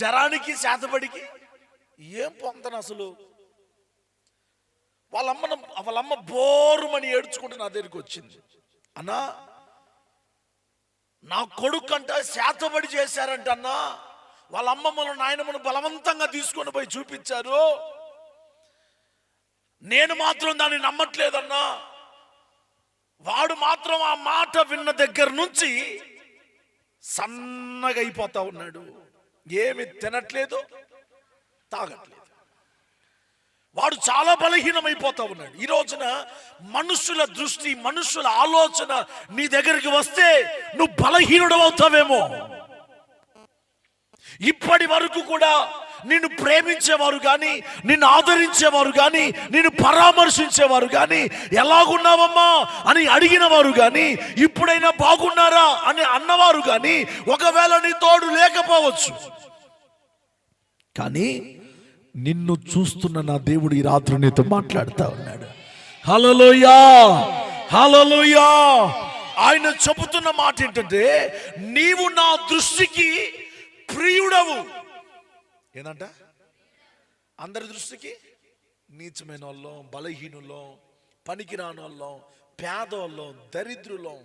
జరానికి శాతబడికి ఏం పొందను అసలు. వాళ్ళమ్మ బోరుమని ఏడ్చుకుంటే నా దగ్గరికి వచ్చింది. అన్నా, నా కొడుకు అంట శాతబడి చేశారంట అన్నా, వాళ్ళ అమ్మమ్మను నాయనమ్మను బలవంతంగా తీసుకొని పోయి చూపించారు, నేను మాత్రం దాన్ని నమ్మట్లేదన్నా. వాడు మాత్రం ఆ మాట విన్న దగ్గర నుంచి సన్నగా అయిపోతా ఉన్నాడు, ఏమి తినట్లేదు, తాగట్లేదు, వాడు చాలా బలహీనమైపోతా ఉన్నాడు. ఈ రోజున మనుషుల దృష్టి, మనుషుల ఆలోచన నీ దగ్గరికి వస్తే నువ్వు బలహీనుడు అవుతావేమో. ఇప్పటి వరకు కూడా నిన్ను ప్రేమించేవారు కానీ, నిన్ను ఆదరించేవారు కానీ, నిన్ను పరామర్శించేవారు కానీ, ఎలాగున్నావమ్మా అని అడిగిన వారు కానీ, ఇప్పుడైనా బాగున్నారా అని అన్నవారు కానీ ఒకవేళ నీ తోడు లేకపోవచ్చు. కానీ నిన్ను చూస్తున్న నా దేవుడు ఈ రాత్రి నీతో మాట్లాడుతూ ఉన్నాడు. హల్లెలూయా, హల్లెలూయా. ఆయన చెబుతున్న మాట ఏంటంటే, నీవు నా దృష్టికి ప్రియుడవు. ఏందంట? అందరి దృష్టికి నీచమైన వాళ్ళం, బలహీనులం, పనికిరాని వాళ్ళం, పేదోళ్ళం, దరిద్రులం,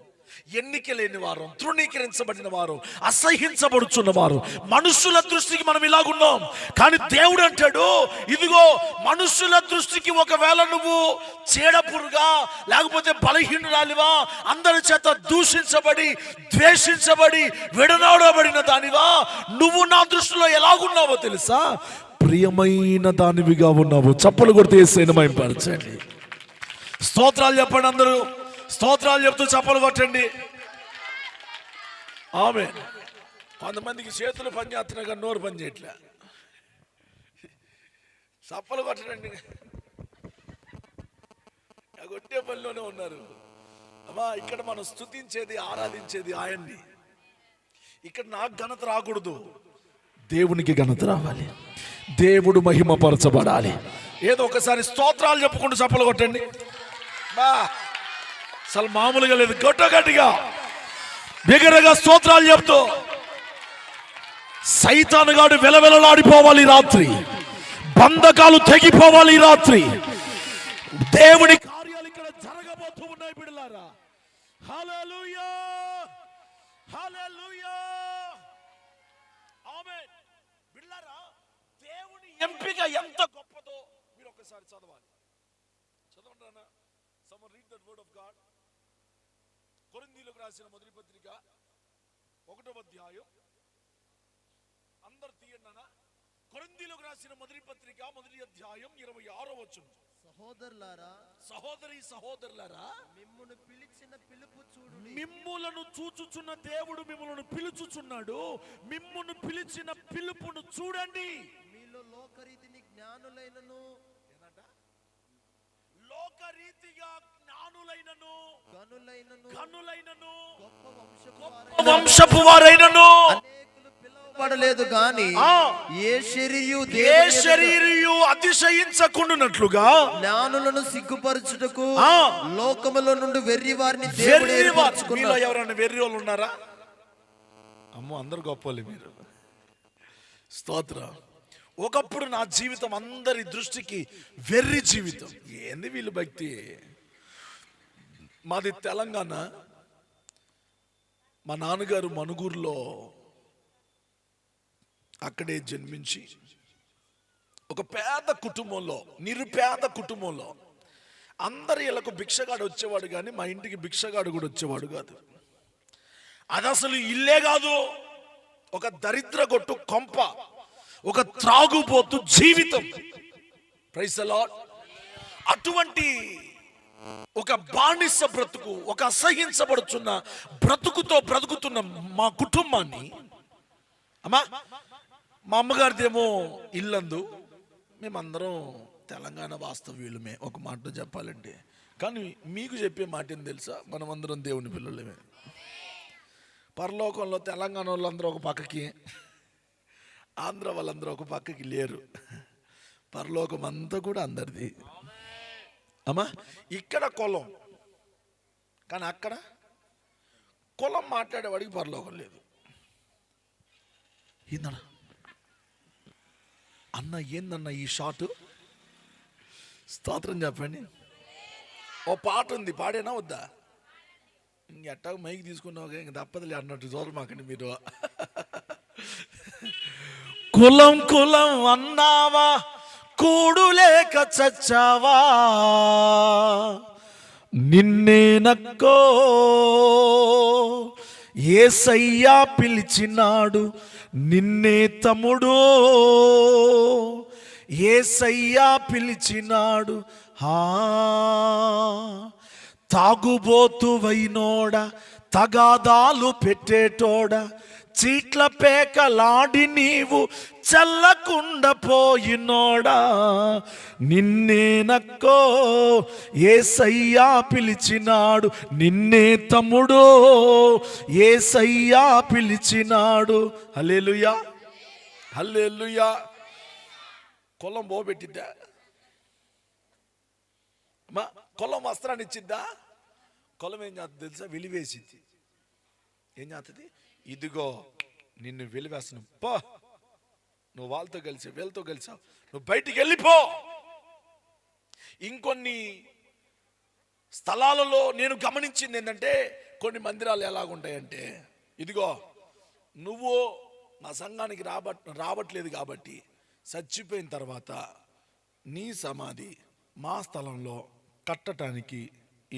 ఎన్నిక లేని వారు, తృణీకరించబడిన వారు, అసహించబడుచున్న వారు, మనుషుల దృష్టికి మనం ఇలాగున్నాం. కానీ దేవుడు అంటాడు, ఇదిగో మనుషుల దృష్టికి ఒకవేళ నువ్వు చీడపురుగా లేకపోతే బలహీనురాలివా, అందరి చేత దూషించబడి, ద్వేషించబడి, విడనాడబడిన దానివా, నువ్వు నా దృష్టిలో ఎలాగున్నావో తెలుసా? ప్రియమైన దానివిగా ఉన్నావు. చప్పలు కొడితే యేసుని మహిమపరచండి. స్తోత్రాలు చెప్పండి అందరూ. స్తోత్రాలు చెప్తూ చప్పలు కొట్టండి. ఆమేన్. కొంతమందికి చేతులు పని చేస్తున్నా కానీ నోరు పని చేయట్లే. చప్పలు కొట్టండి. కొట్టే పనిలోనే ఉన్నారు. అమ్మా, ఇక్కడ మనం స్తుతించేది, ఆరాధించేది ఆయన్ని. ఇక్కడ నాకు ఘనత రాకూడదు, దేవునికి ఘనత రావాలి, దేవుడు మహిమపరచబడాలి. ఏదో ఒకసారి స్తోత్రాలు చెప్పుకుంటూ చప్పలు కొట్టండి. బా, అసలు మామూలుగా లేదు. గట్టిగా బిగరగా స్తోత్రాలు చెప్తూ సైతానుగాడు వెలవెలలాడిపోవాలి రాత్రి, బంధకాలు తెగిపోవాలి రాత్రి. దేవుని కార్యాలు ఇక్కడ జరగబోతూ ఉన్నాయి బిడ్డలారా. హల్లెలూయా, హల్లెలూయా, ఆమేన్. బిడ్డలారా, దేవుని ఎంపిక ఎంత గొప్పదో మీరు ఒకసారి చదవాలి. చదవండి అన్న. Someone read that word of God. కొరింథీయులకు రాసిన మొదటి పత్రిక 1వ అధ్యాయం. అందరు తీయండి అన్న. కొరింథీయులకు రాసిన మొదటి పత్రిక 1వ అధ్యాయం 26వ వచనం. సహోదరులారా, సహోదరులారా, మిమ్మును పిలిచిన పిలుపు చూడుడి. మిమ్ములను చూచుచున్న దేవుడు మిమ్ములను పిలుచుచున్నాడు. మిమ్మును పిలిచిన పిలుపును చూడండి. మీలో లోకరీతిని జ్ఞానులైనను, లోకరీతిగా జ్ఞానులైనను, ఘనులైనను, గొప్ప వంశపు వారైనను అనేకులు పిలువబడలేదు గాని ఏ శరీరయు అతిశయించకుండునట్లుగా జ్ఞానులను సిగ్గుపరచుటకు లోకములో నుండి వెర్రి వారిని దేవుడు మీలో ఎవరైనా వెర్రి వాళ్ళు ఉన్నారా? అమ్మో, అందరు గొప్పలు మీరు. స్తోత్రం. ఒకప్పుడు నా జీవితం అందరి దృష్టికి వెర్రి జీవితం. ఏంది వీళ్ళు భక్తి? మాది తెలంగాణ. మా నాన్నగారు మనుగూరులో అక్కడే జన్మించి ఒక పేద కుటుంబంలో, నిరుపేద కుటుంబంలో, అందరి ఇళ్ళకు భిక్షగాడు వచ్చేవాడు కానీ మా ఇంటికి భిక్షగాడు కూడా వచ్చేవాడు కాదు. అది అసలు ఇల్లే కాదు, ఒక దరిద్ర కొట్టు కొంప, ఒక త్రాగుబోతు జీవితం. Praise the Lord. అటువంటి ఒక బానిస బ్రతుకు, ఒక అసహించబడుచున్న బ్రతుకుతో బ్రతుకుతున్న మా కుటుంబాన్ని, అమ్మా, మా అమ్మగారిదేమో ఇల్లందు, మేమందరం తెలంగాణ వాస్తవ్యులమే ఒక మాట చెప్పాలంటే. కానీ మీకు చెప్పే మాట ఏం తెలుసా? మనమందరం దేవుని పిల్లలమే. పరలోకంలో తెలంగాణ వాళ్ళందరూ ఒక పక్కకి, ఆంధ్ర వాళ్ళందరూ ఒక పక్కకి లేరు. పరలోకం అంతా కూడా అందరిది. అమ్మా, ఇక్కడ కులం, కానీ అక్కడ కులం మాట్లాడేవాడికి పరలోకం లేదు. ఏందన్నా అన్న ఏందన్న ఈ షాటు? స్తోత్రం చెప్పండి. ఓ పాట ఉంది, పాడేనా వద్దా? ఎట్టా మైకి తీసుకున్నావు ఇంక తప్పదులే అన్నట్టు చూడమాకండి మీరు. కులం కులం అన్నావా, కూడు లేక చచ్చావా, నిన్నే నక్కో యేసయ్యా పిలిచినాడు, నిన్నే తమ్ముడు యేసయ్యా పిలిచినాడు. తాగుబోతువైనోడా, తగాదాలు పెట్టేటోడా, చీట్ల పేకలాడి నీవు చల్లకుండా పోయినోడా, నిన్నే నక్కో యేసయ్యా పిలిచినాడు, నిన్నే తమ్ముడు యేసయ్యా పిలిచినాడు. హల్లెలూయా, హల్లెలూయా. కులం పోబెట్టిద్దా? మా కులం వస్త్రాన్ని ఇచ్చిద్దా? కులం ఏం చేస్తుంది తెలుసా? వెలివేసిద్ది. ఏం చేస్తుంది? ఇదిగో నిన్ను వెలివేస్తున్నావు, పో, నువ్వు వాళ్ళతో కలిసావు, వీళ్ళతో కలిసావు, నువ్వు బయటికి వెళ్ళిపో. ఇంకొన్ని స్థలాలలో నేను గమనించింది ఏంటంటే, కొన్ని మందిరాలు ఎలాగుంటాయంటే, ఇదిగో నువ్వు నా సంఘానికి రావట్లేదు కాబట్టి చచ్చిపోయిన తర్వాత నీ సమాధి మా స్థలంలో కట్టడానికి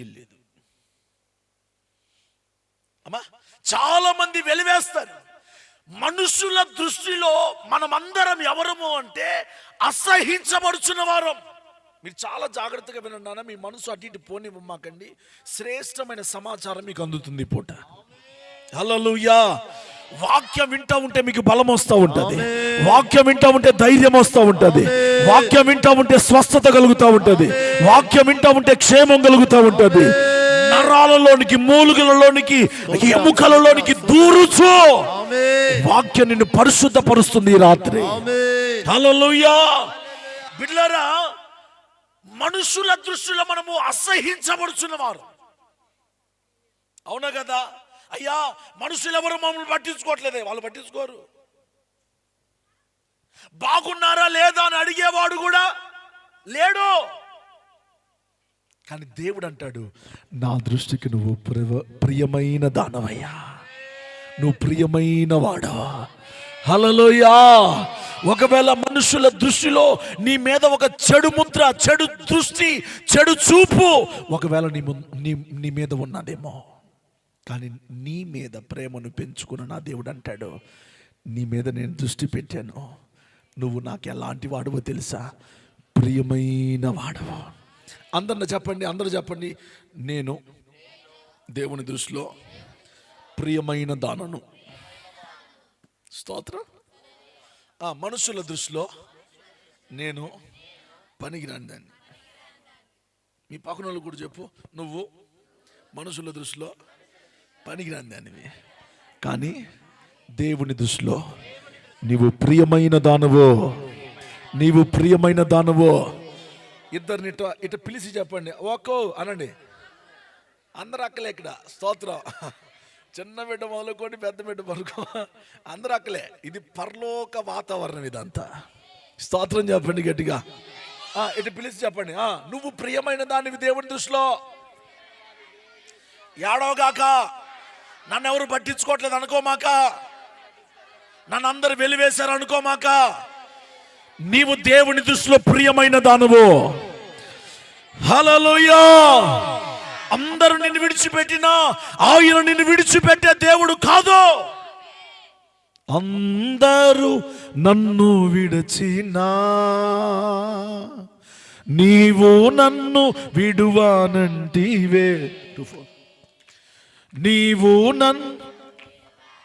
ఇల్లేదు. అమ్మా, చాలా మంది వెలివేస్తారు. మనుషుల దృష్టిలో మనమందరం ఎవరము అంటే అసహించబడుచున్న వారం. మీరు చాలా జాగ్రత్తగా వినండి. మీ మనసు అటు ఇటు పోనివ్వమాకండి. శ్రేష్టమైన సమాచారం మీకు అందుతుంది పూట. హల్లెలూయా. వాక్యం వింటా ఉంటే మీకు బలం వస్తూ ఉంటుంది. వాక్యం వింటా ఉంటే ధైర్యం వస్తూ ఉంటుంది. వాక్యం వింటా ఉంటే స్వస్థత కలుగుతూ ఉంటుంది. వాక్యం వింటా ఉంటే క్షేమం కలుగుతూ ఉంటుంది. నరాలలోనికి, మూలుగులలోనికి, ఎముకలలోనికి దూరుచు వాక్యం నిన్ను పరిశుద్ధపరుస్తుంది ఈ రాత్రి. హల్లెలూయా. బిడ్డలారా, మనుషుల దృష్టిలో మనము అసహించబడుచున్నవారు. అవునా కదా? అయ్యా, మనుషులు ఎవరు మమ్మల్ని పట్టించుకోవట్లేదే. వాళ్ళు పట్టించుకోరు. బాగున్నారా లేదా అని అడిగేవాడు కూడా లేడు. కానీ దేవుడు అంటాడు, నా దృష్టికి నువ్వు ప్రియమైన దానవయ్యా, నువ్వు ప్రియమైన వాడవా. హల్లెలూయా. ఒకవేళ మనుషుల దృష్టిలో నీ మీద ఒక చెడు ముద్ర, చెడు దృష్టి, చెడు చూపు ఒకవేళ నీ మీద ఉన్నదేమో, కానీ నీ మీద ప్రేమను పెంచుకున్న నా దేవుడు అంటాడు, నీ మీద నేను దృష్టి పెట్టాను, నువ్వు నాకు ఎలాంటి వాడవో తెలుసా? ప్రియమైన వాడవో. అందరూ చెప్పండి, నేను దేవుని దృష్టిలో ప్రియమైన దానను. స్తోత్రం. మనుషుల దృష్టిలో నేను పనికిరాని దాన్ని. మీ పక్కన వాళ్ళు కూడా చెప్పు, నువ్వు మనుషుల దృష్టిలో పనికిరాని దానివి, కానీ దేవుని దృష్టిలో నీవు ప్రియమైన దానవో, నీవు ప్రియమైన దానవో. ఇద్దరిని ఇట పిలిచి చెప్పండి, ఓకో అనండి. అందరు అక్కలే ఇక్కడ. స్తోత్రం. చిన్న బిడ్డ మొదలుకొని పెద్ద బిడ్డ వరకు అందరు అక్కలే. ఇది పరలోక వాతావరణం ఇదంతా. స్తోత్రం చెప్పండి గట్టిగా. ఇటు పిలిచి చెప్పండి, నువ్వు ప్రియమైన దానివి దేవుని దృష్టిలో. ఏడవగాక, నన్ను ఎవరు పట్టించుకోవట్లేదు అనుకోమాక, నన్ను అందరు వెలివేశారు అనుకోమాక, నీవు దేవుని దృష్టిలో ప్రియమైన దానవు. హల్లెలూయా. అందరూ నిన్ను విడిచిపెట్టినా ఆయన నిన్ను విడిచిపెట్టే దేవుడు కాదు. అందరూ నన్ను విడిచినా నీవు నన్ను విడువానంటివే, నీవు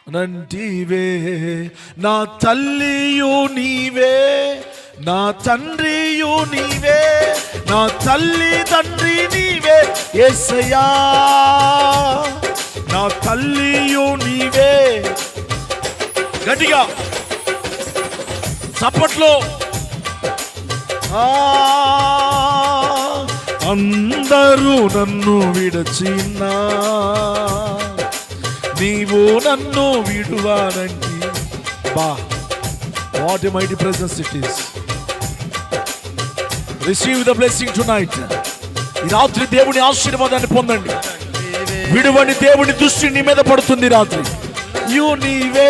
నంటివే, నా తల్లియు నీవే, నా తండ్రియు నీవే, నా తల్లి తండ్రి నీవే యేసయ్యా, నా తల్లియు నీవే. గట్టిగా చప్పట్లో. అందరూ నన్ను విడచినా నీవు నన్ను విడువానంటి. బా What a mighty presence it is. Receive the blessing tonight. ఈ రాత్రి దేవుని ఆశీర్వాదాన్ని పొందండి. విడువని దేవుని దృష్టి నీ మీద పడుతుంది రాత్రి. యు నీవే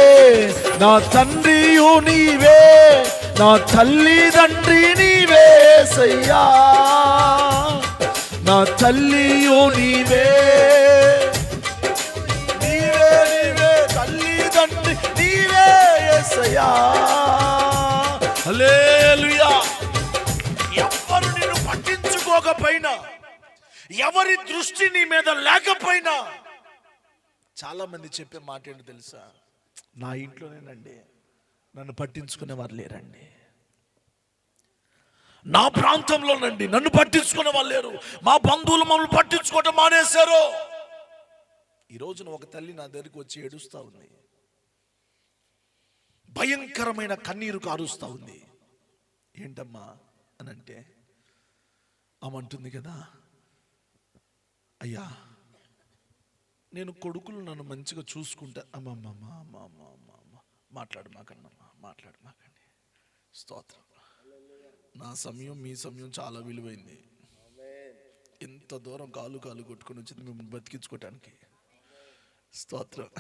నా తండ్రి, యు నీవే నా తల్లి తండ్రి, నీవే సయ్యా నా తల్లి, యు నీవే నీవే నీవే తల్లి తండ్రి, నీవే యేసయ్యా. హల్లెలూయా. ఎవరు నిన్ను పట్టించుకోకపోయినా, ఎవరి దృష్టి నీ మీద లేకపోయినా, చాలా మంది చెప్పే మాట ఏంటి తెలుసా? నా ఇంట్లోనేనండి, నన్ను పట్టించుకునే వారు లేరండి. నా ప్రాంతంలోనండి నన్ను పట్టించుకునే వాళ్ళు లేరు. మా బంధువులు మమ్మల్ని పట్టించుకోవటం మానేశారు. ఈ రోజున ఒక తల్లి నా దగ్గరికి వచ్చి ఏడుస్తా ఉంది. భయంకరమైన కన్నీరు కారుస్తా ఉంది. ఏంటమ్మా అని అంటే, ఆమె అంటుంది కదా, అయ్యా నేను కొడుకులు నన్ను మంచిగా చూసుకుంటా. అమ్మమ్మ మాట్లాడమాకండి. స్తోత్రం. నా సమయం మీ సమయం చాలా విలువైంది. ఎంత దూరం కాలు కొట్టుకొని వచ్చింది మిమ్మల్ని బతికించుకోవటానికి. స్తోత్రం.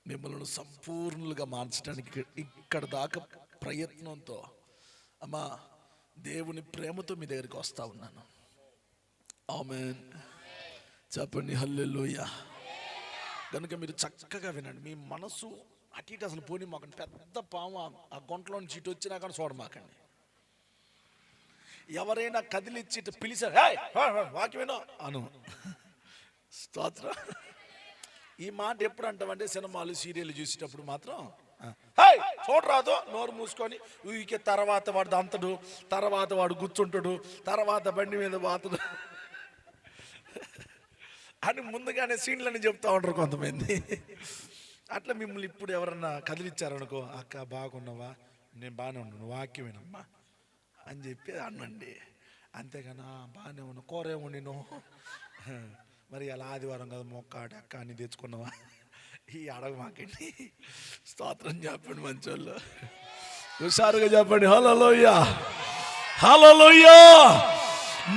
మిమ్మల్ని సంపూర్ణులుగా మార్చడానికి ఇక్కడ దాకా ప్రయత్నంతో అమ్మా దేవుని ప్రేమతో మీ దగ్గరికి వస్తా ఉన్నాను. ఆమేన్. చెప్పండి హల్లెలూయా. కనుక మీరు చక్కగా వినండి. మీ మనసు అటు ఇటు అసలు పోనీ మాకండి. పెద్ద పాము ఆ గుంటలో నుంచి ఇటు వచ్చినా కానీ చూడమాకండి. ఎవరైనా కదిలిచ్చి ఇటు పిలిచారు, వాక్యమేనో అను. స్తోత్రం. ఈ మాట ఎప్పుడు అంటామంటే సినిమాలు సీరియల్ చూసేటప్పుడు మాత్రం చూడరాదు, నోరు మూసుకొని ఊరికే తర్వాత వాడు దంతడు, తర్వాత వాడు కూర్చుంటాడు, తర్వాత బండి మీద బాతుడు అని ముందుగానే సీన్లని చెప్తా ఉంటారు కొంతమంది. అట్లా మిమ్మల్ని ఇప్పుడు ఎవరన్నా కదిలిచ్చారనుకో, అక్క బాగున్నావా, నేను బాగానే ఉన్నాను, వాక్యమేనమ్మా అని చెప్పి అనండి. అంతేగానా బాగానే ఉన్నా, కూరేమో నేను మరి అలా ఆదివారం కదా మొక్కాడు అక్క అని తెచ్చుకున్నావా, ఈ అడగ మాకండి. స్తోత్రం చెప్పండి మంచోళ్ళు. హుషారుగా చెప్పండి హల్లెలూయా. హల్లెలూయా.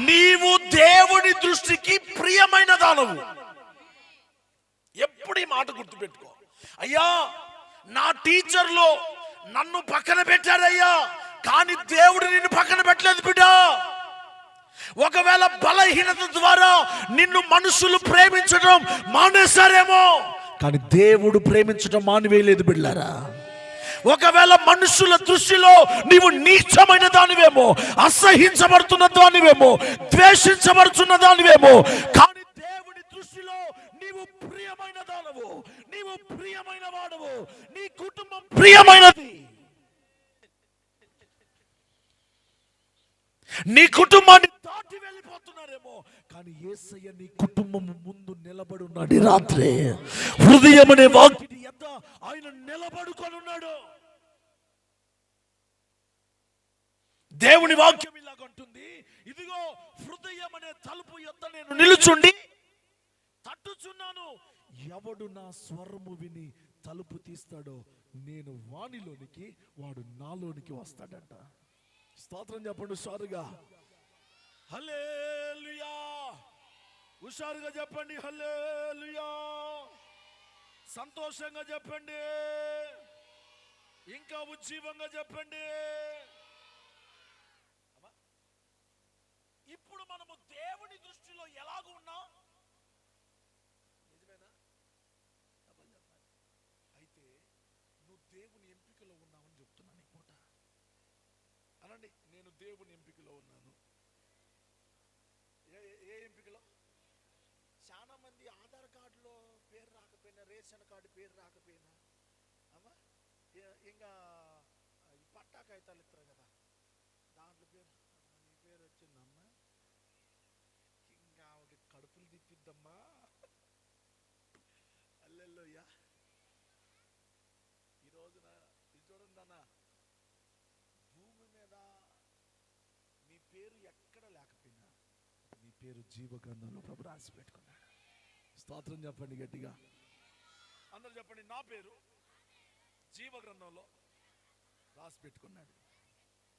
నీవు దేవుని దృష్టికి ప్రియమైన దానవు. ఎప్పుడు ఈ మాట గుర్తుపెట్టుకో. అయ్యా నా టీచర్లో నన్ను పక్కన పెట్టారయ్యా, కానీ దేవుడు నిన్ను పక్కన పెట్టలేదు బిడ్డ. ఒకవేళ బలహీనత ద్వారా నిన్ను మనుషులు ప్రేమించడం మానేశారేమో, కానీ దేవుడు ప్రేమించడం మానివేయలేదు బిడ్డలారా. ఒకవేళ మనుషుల దృష్టిలో నీవు నీచమైన దానివేమో, అసహించబడుతున్న దానివేమో, ద్వేషించబడుతున్న దానివేమో, కానీ దేవుని దృష్టిలో నీవు ప్రియమైన దానవు, నీవు ప్రియమైన వాడవు, నీ కుటుంబం ప్రియమైనది. నీ కుటుంబాన్ని దాటి వెళ్ళిపోతున్నారేమో, కానీ యేసయ్య నీ కుటుంబం ముందు నిలబడి ఉన్నాడు. ఈ రాత్రి హృదయం అనే వాక్యం ఎంత ఆయన నిలబడుకొని ఉన్నాడు. దేవుని వాక్యం ఇలాగంటుంది, ఇదిగో హృదయం అనే తలుపు యొద్ద నేను నిలుచుండి తట్టుచున్నాను. ఎవడు నా స్వరము విని తలుపు తీస్తాడో నేను వానిలోనికి, వాడు నాలోనికి వస్తాడంట. స్తోత్రం చెప్పండి హుషారుగా. హల్లెలూయా. హుషారుగా చెప్పండి హల్లెలూయా. సంతోషంగా చెప్పండి, ఇంకా ఉజ్జీవంగా చెప్పండి. ఇప్పుడు మనము దేవుని దృష్టిలో ఎలాగూ ఉన్నాం? నిజమేనా? అయితే నువ్వు దేవుని ఎంపికలో ఉన్నావని చెప్తున్నాను. ఈ పూట అనండి, నేను దేవుని ఎంపికలో ఉన్నాను. ఏ ఎంపికలో? చాలా మంది ఆధార్ కార్డులో పేరు రాకపోయినా, రేషన్ కార్డు పేరు రాకపోయినా, అమ్మా ఇంకా ఈ పట్టా కాగితాలు ఇస్తారు కదా, దాంట్లో పేరు, నీ పేరు వచ్చిందమ్మా, ఇంకా ఆవిడ కడుపులు తిప్పిద్దమ్మా. హల్లెలూయా. ఈ రోజున ఇది చూడండి అన్న, భూమి మీద నీ పేరు ఎక్కడ లేకపోయినా నీ పేరు జీవ గ్రంథంలో ప్రభు రాసి పెట్టుకున్నాడు. స్తోత్రం చెప్పండి గట్టిగా. అందరూ చెప్పండి, నా పేరు జీవ గ్రంథంలో రాసి పెట్టుకున్నాడు.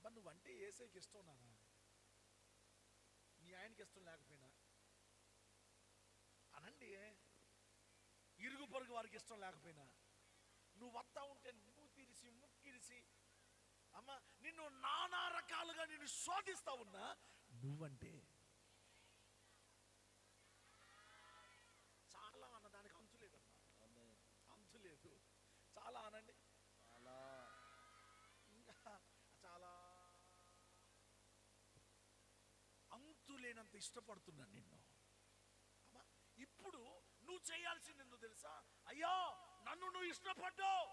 మరి నువ్వంటే ఏసైకి ఇష్టం నానా, నీ ఆయనకి ఇష్టం లేకపోయినా అనండి, ఇరుగు పొరుగు వారికి ఇష్టం లేకపోయినా నువ్వు వస్తా ఉంటే నువ్వు తీరిసి ముక్కిరిసి అమ్మ నిన్ను నానా రకాలుగా నిన్ను శోధిస్తా ఉన్నా నువ్వంటే చాలా అన్నదానికి అంతు లేదమ్మా, అంతు లేదు. చాలా అనండి, చాలా అంతు లేనంత ఇష్టపడుతున్నాను నిన్ను. అమ్మా ఇప్పుడు నువ్వు చేయాల్సింది ఎందుకు తెలుసా? అయ్యా నన్ను నువ్వు ఇష్టపడ్డావు,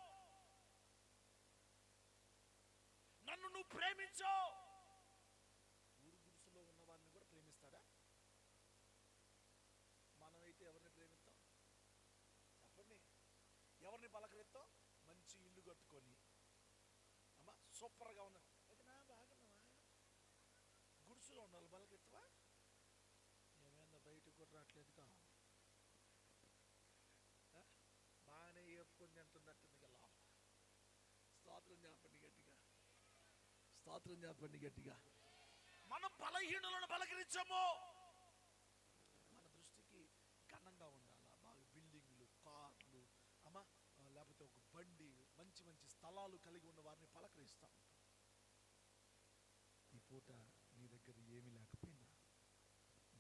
నన్ను నువ్వు ప్రేమించావు. ఊరు గుడిసెలో ఉన్న వారిని కూడా ప్రేమిస్తాడా? మనమైతే ఎవరిని ప్రేమిస్తాం చెప్పండి? ఎవరిని పలకరిస్తాం? మంచి ఇల్లు కట్టుకొని అమ్మా సూపర్గా ఉన్న అయితే నా బాగున్నావా, గుడిసెలో ఉన్న వాళ్ళు పలకెత్తవా? ఏమైనా బయటకు కూడా రావట్లేదు కా, బాగానే ఏపుకొని తింటున్నట్టుంది కదా. స్తోత్రం చెప్పండి గట్టిగా, స్తోత్రం చెప్పండి గట్టిగా. మనం బలహీనులను పలకరించము. మన దృష్టికి ఘనంగా ఉండాలా, బాగా బిల్డింగ్లు, కార్లు అమ్మా, లేకపోతే ఒక బండి, మంచి మంచి స్థలాలు కలిగి ఉన్న వారిని పలకరిస్తాం. ఈ పూట నీ దగ్గర ఏమీ లేకపోయినా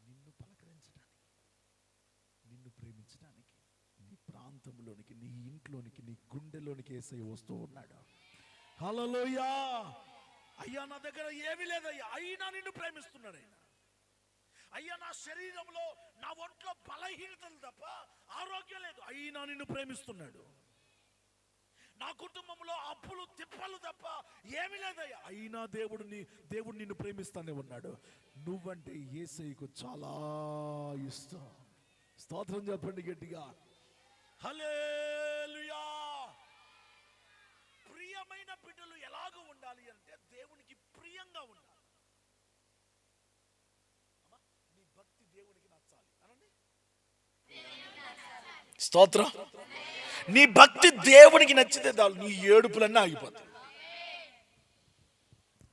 నిన్ను పలకరించడానికి, నిన్ను ప్రేమించడానికి నీ ప్రాంతంలోనికి, నీ ఇంట్లోనికి, నీ గుండెలోనికి యేసయ్య వస్తూ ఉన్నాడు. హల్లెలూయా. అయ్యా నా దగ్గర ఏమీ లేదయ్యా, అయినా నిన్ను ప్రేమిస్తున్నాడు ఆయన. అయ్యా నా శరీరంలో నా ఒంట్లో బలహీనతలు తప్ప ఆరోగ్యం లేదు, అయినా నిన్ను ప్రేమిస్తున్నాడు. నా కుటుంబంలో అప్పులు తిప్పలు తప్ప ఏమీ లేదయ్యా, అయినా దేవుడు నిన్ను ప్రేమిస్తానే ఉన్నాడు. నువ్వంటే యేసయ్యకు చాలా ఇష్టం. స్తోత్రం చెప్పండి గట్టిగా. హల్లెలూయా. ప్రియమైన బిడ్డలు ఎలాగో ఉండాలి అంటే దేవునికి ప్రియంగా ఉండాలి. అమ్మా నీ భక్తి దేవునికి నచ్చాలి అనండి. స్తోత్రం. నీ భక్తి దేవునికి నచ్చితే చాలు, నీ ఏడుపులన్నీ ఆగిపోతాయి.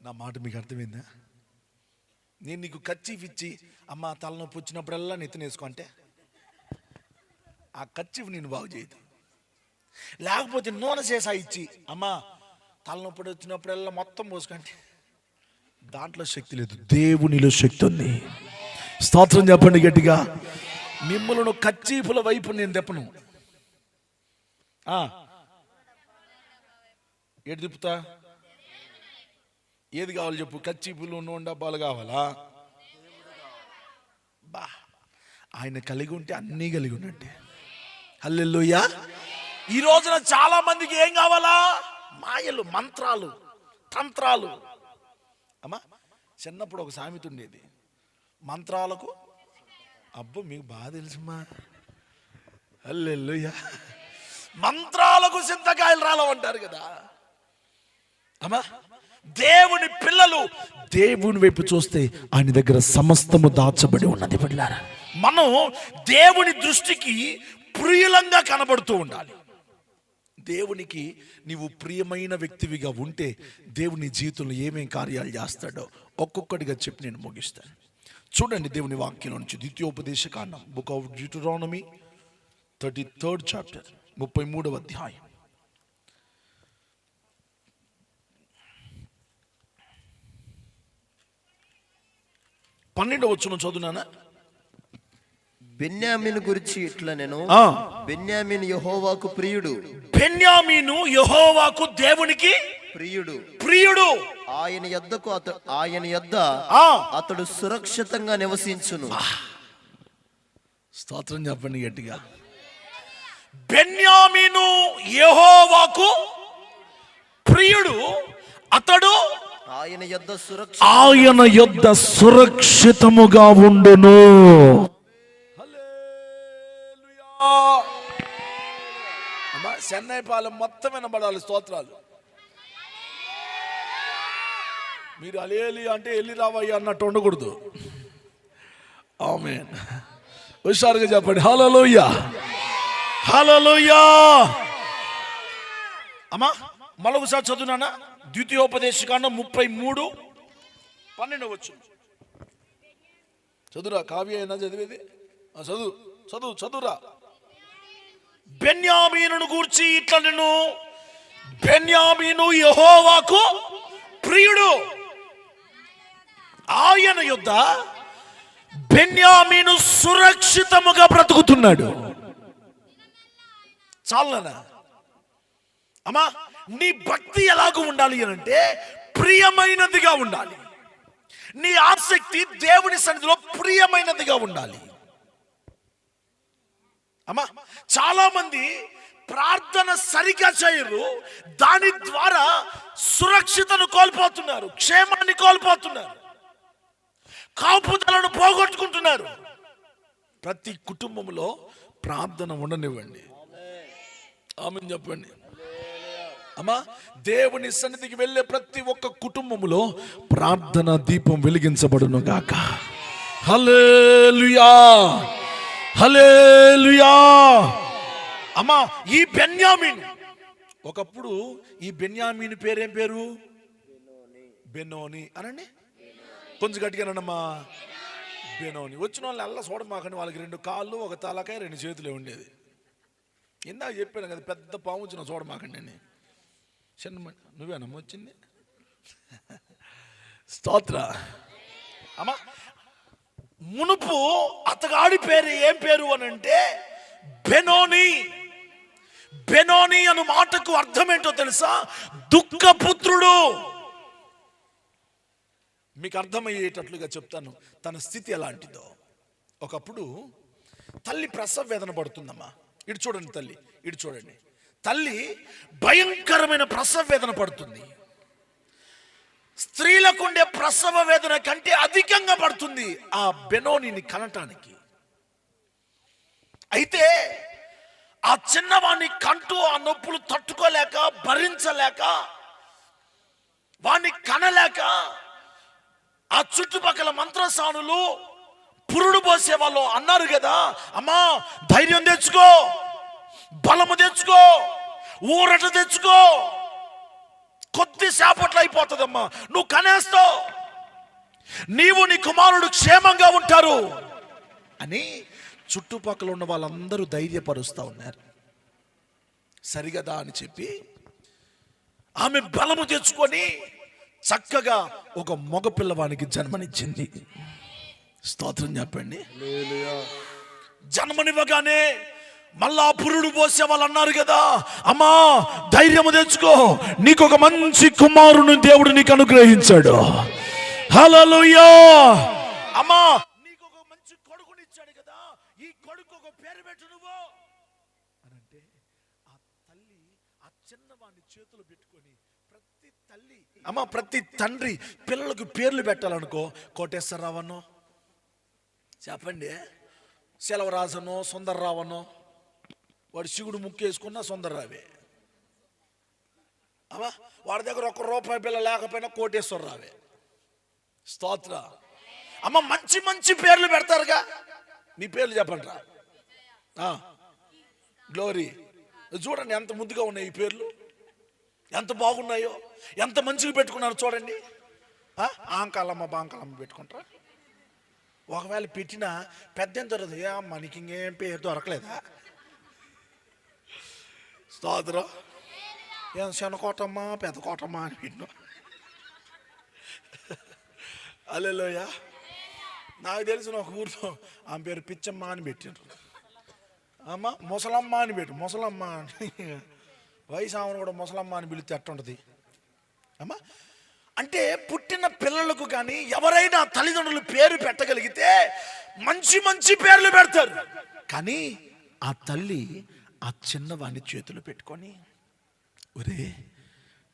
నా మాట మీకు అర్థమైందా? నేను నీకు కర్చీఫ్ ఇచ్చి అమ్మ తలనొప్పి వచ్చినప్పుడల్లా నెత్తినేసుకో అంటే ఆ కర్చీఫ్ నేను బాగు చేయదు. లేకపోతే నూనె చేసా ఇచ్చి అమ్మ తలనొప్పి వచ్చినప్పుడల్లా మొత్తం పోసుకుంటే దాంట్లో శక్తి లేదు, దేవునిలో శక్తి ఉంది. స్తోత్రం చెప్పండి గట్టిగా. మిమ్మల్ని కర్చీఫుల వైపు నేను తెప్పను. ఏడు తిప్పుతా? ఏది కావాలి చెప్పు? కర్చీఫులు, నూనె డబ్బాలు కావాలా? బా ఆయన కలిగి ఉంటే అన్నీ కలిగి ఉన్నట్టే. హల్లెలూయా. ఈ రోజున చాలా మందికి ఏం కావాలా? మాయలు, మంత్రాలు, తంత్రాలు. అమ్మా చిన్నప్పుడు ఒక సామెత ఉండేది, మంత్రాలకు అబ్బో మీకు బాగా తెలుసమ్మా. హల్లెలూయా. మంత్రాలకు చింతకాయలు రాలవంటారు కదా. అమ్మా దేవుని పిల్లలు దేవుని వైపు చూస్తే ఆయన దగ్గర సమస్తము దాచబడి ఉన్నది. పిల్లారా మనం దేవుని దృష్టికి ప్రియులంగా కనబడుతూ ఉండాలి. దేవునికి నీవు ప్రియమైన వ్యక్తివిగా ఉంటే దేవుని జీవితంలో ఏమేం కార్యాలు చేస్తాడో ఒక్కొక్కటిగా చెప్పి నేను ముగిస్తాను. చూడండి దేవుని వాక్యం నుంచి ద్వితీయోపదేశకాండం, book of Deuteronomy 33rd chapter, 33వ అధ్యాయం. పన్నెండవ వచనం చదువునానా? బెన్యామీను గురించి ఇట్లా నేను, బెన్యామీను యెహోవాకు ప్రియుడు. బెన్యామీను యెహోవాకు దేవునికి ప్రియుడు. ఆయన యొద్ద అతడు సురక్షితంగా నివసించును. స్తోత్రం చెప్పండి గట్టిగా. బెన్యామీను యెహోవాకు ప్రియుడు, అతడు ఆయన యొద్ద సురక్షితముగా ఉండును. చెన్నై పాలెం మొత్తం వినబడాలి స్తోత్రాలు. మీరు అలేలి అంటే వెళ్ళి రావయ్య అన్నట్టు ఉండకూడదు. ఆమేన్. హుషారుగా చెప్పండి హల్లెలూయా, హల్లెలూయా. అమ్మా మరొకసారి చదువునానా? ద్వితీయోపదేశకాండం 33:12 చదువురా. కావ్య అయినా చదివేది? చదువురా. బెన్యామీనును గూర్చి ఇట్లా నేను, బెన్యామీను యెహోవాకు ప్రియుడు, ఆయన యుద్ధ బెన్యామీను సురక్షితముగా బ్రతుకుతున్నాడు. చాలనా అమ్మా? నీ భక్తి ఎలాగూ ఉండాలి అంటే ప్రియమైనదిగా ఉండాలి. నీ ఆసక్తి దేవుని సన్నిధిలో ప్రియమైనదిగా ఉండాలి. అమ్మా, చాలా మంది ప్రార్థన సరిగా చేయరు, దాని ద్వారా సురక్షితను కోల్పోతున్నారు, క్షేమాన్ని కోల్పోతున్నారు, కాపుదలను పోగొట్టుకుంటున్నారు. ప్రతి కుటుంబంలో ప్రార్థన ఉండనివ్వండి. ఆమేన్ చెప్పండి. అమ్మా, దేవుని సన్నిధికి వెళ్ళే ప్రతి ఒక్క కుటుంబములో ప్రార్థన దీపం వెలిగించబడును గాక. హల్లెలూయా, హల్లెలూయా. అమ్మా, ఈ బెన్యామీన్, ఒకప్పుడు ఈ బెన్యామీన్ పేరేం పేరు? బెనోని అనండి, కొంచెం గట్టిగానమ్మా. బెనోని. వచ్చిన వాళ్ళు అల్ల చూడమాకండి, వాళ్ళకి 2 కాళ్ళు, 1 తలకాయ, 2 చేతులే ఉండేది. ఇందాక చెప్పాను కదా, పెద్ద పాము వచ్చిన చూడమాకండి అని. చిన్న నువ్వేనమ్మా వచ్చింది? స్తోత్ర. అమ్మా, మునుపు అతగాడి పేరు ఏం పేరు అని అంటే బెనోని. బెనోని అను మాటకు అర్థం ఏంటో తెలుసా? దుఃఖపుత్రుడు. మీకు అర్థమయ్యేటట్లుగా చెప్తాను తన స్థితి ఎలాంటిదో. ఒకప్పుడు తల్లి ప్రసవ వేదన పడుతుందమ్మా. ఇటు చూడండి తల్లి, ఇటు చూడండి. తల్లి భయంకరమైన ప్రసవ వేదన పడుతుంది. స్త్రీలకు ఉండే ప్రసవ వేదన కంటే అధికంగా పడుతుంది ఆ బెనోనిని కనటానికి. అయితే ఆ చిన్నవాణ్ణి కంటూ ఆ నొప్పులు తట్టుకోలేక, భరించలేక, వాణ్ణి కనలేక ఆ చుట్టుపక్కల మంత్రసానులు, పురుడు పోసే వాళ్ళు అన్నారు కదా, అమ్మా ధైర్యం తెచ్చుకో, బలము తెచ్చుకో, ఊరట తెచ్చుకో, కొద్దిసేపట్లో అయిపోతుందమ్మా, నువ్వు కనేస్తావు, నీవు నీ కుమారుడు క్షేమంగా ఉంటారు అని చుట్టుపక్కల ఉన్న వాళ్ళందరూ ధైర్యపరుస్తూ ఉన్నారు. సరిగదా అని చెప్పి ఆమె బలము తెచ్చుకొని చక్కగా ఒక మగ పిల్లవానికి జన్మనిచ్చింది. స్తోత్రం చెప్పండి. జన్మనివ్వగానే మళ్ళా పురుడు పోసే వాళ్ళు అన్నారు కదా, అమ్మా ధైర్యము తెచ్చుకో, నీకు ఒక మంచి కుమారుని దేవుడు నీకు అనుగ్రహించాడు. హల్లెలూయా. అమ్మా నీకు ఒక మంచి కొడుకునిచ్చాడు కదా, ఈ కొడుకు ఒక పేరు పెట్టు నువ్వు అని అంటే ఆ తల్లి ఆ చిన్నవాడిని చేతులు పెట్టుకొని, ప్రతి తల్లి అమ్మా ప్రతి తండ్రి పిల్లలకు పేర్లు పెట్టాలనుకో, కోటేశ్వరరావనో చెప్పండి, సెలవరాజనో, సుందర్రావనో, వాడు శివుడు ముక్కేసుకున్నా సుందర్రావే. అమ్మా వాడి దగ్గర ₹1 బిల్ల లేకపోయినా కోటేశ్వరరావే. స్తోత్ర. అమ్మ మంచి మంచి పేర్లు పెడతారుగా, మీ పేర్లు చెప్పండి రా. గ్లోరీ. చూడండి ఎంత ముద్దుగా ఉన్నాయి ఈ పేర్లు, ఎంత బాగున్నాయో, ఎంత మంచిగా పెట్టుకున్నారు చూడండి. ఆంకాలమ్మ బాంకాలమ్మ పెట్టుకుంటారా? ఒకవేళ పెట్టినా పెద్ద ఎంత దొరకదు. ఏ అమ్మ నీకు ఇంకేం పేరు దొరకలేదా? స్తోత్రం. ఏం చిన్నకోటమ్మ పెద్ద కోటమ్మ అని పెట్టినా. హల్లెలూయా. నాకు తెలిసిన ఒక ఊరిలో ఆమె పేరు పిచ్చమ్మ అని పెట్టిండ్రు. అమ్మ ముసలమ్మ అని పెట్టు, ముసలమ్మ అని. వయసు ఆమెను కూడా ముసలమ్మ అని పిలిస్తే ఎట్టుంటుంది అమ్మా? అంటే పుట్టిన పిల్లలకు కానీ ఎవరైనా తల్లిదండ్రులు పేరు పెట్టగలిగితే మంచి మంచి పేర్లు పెడతారు. కానీ ఆ తల్లి ఆ చిన్నవాడిని చేతులు పెట్టుకొని, ఒరే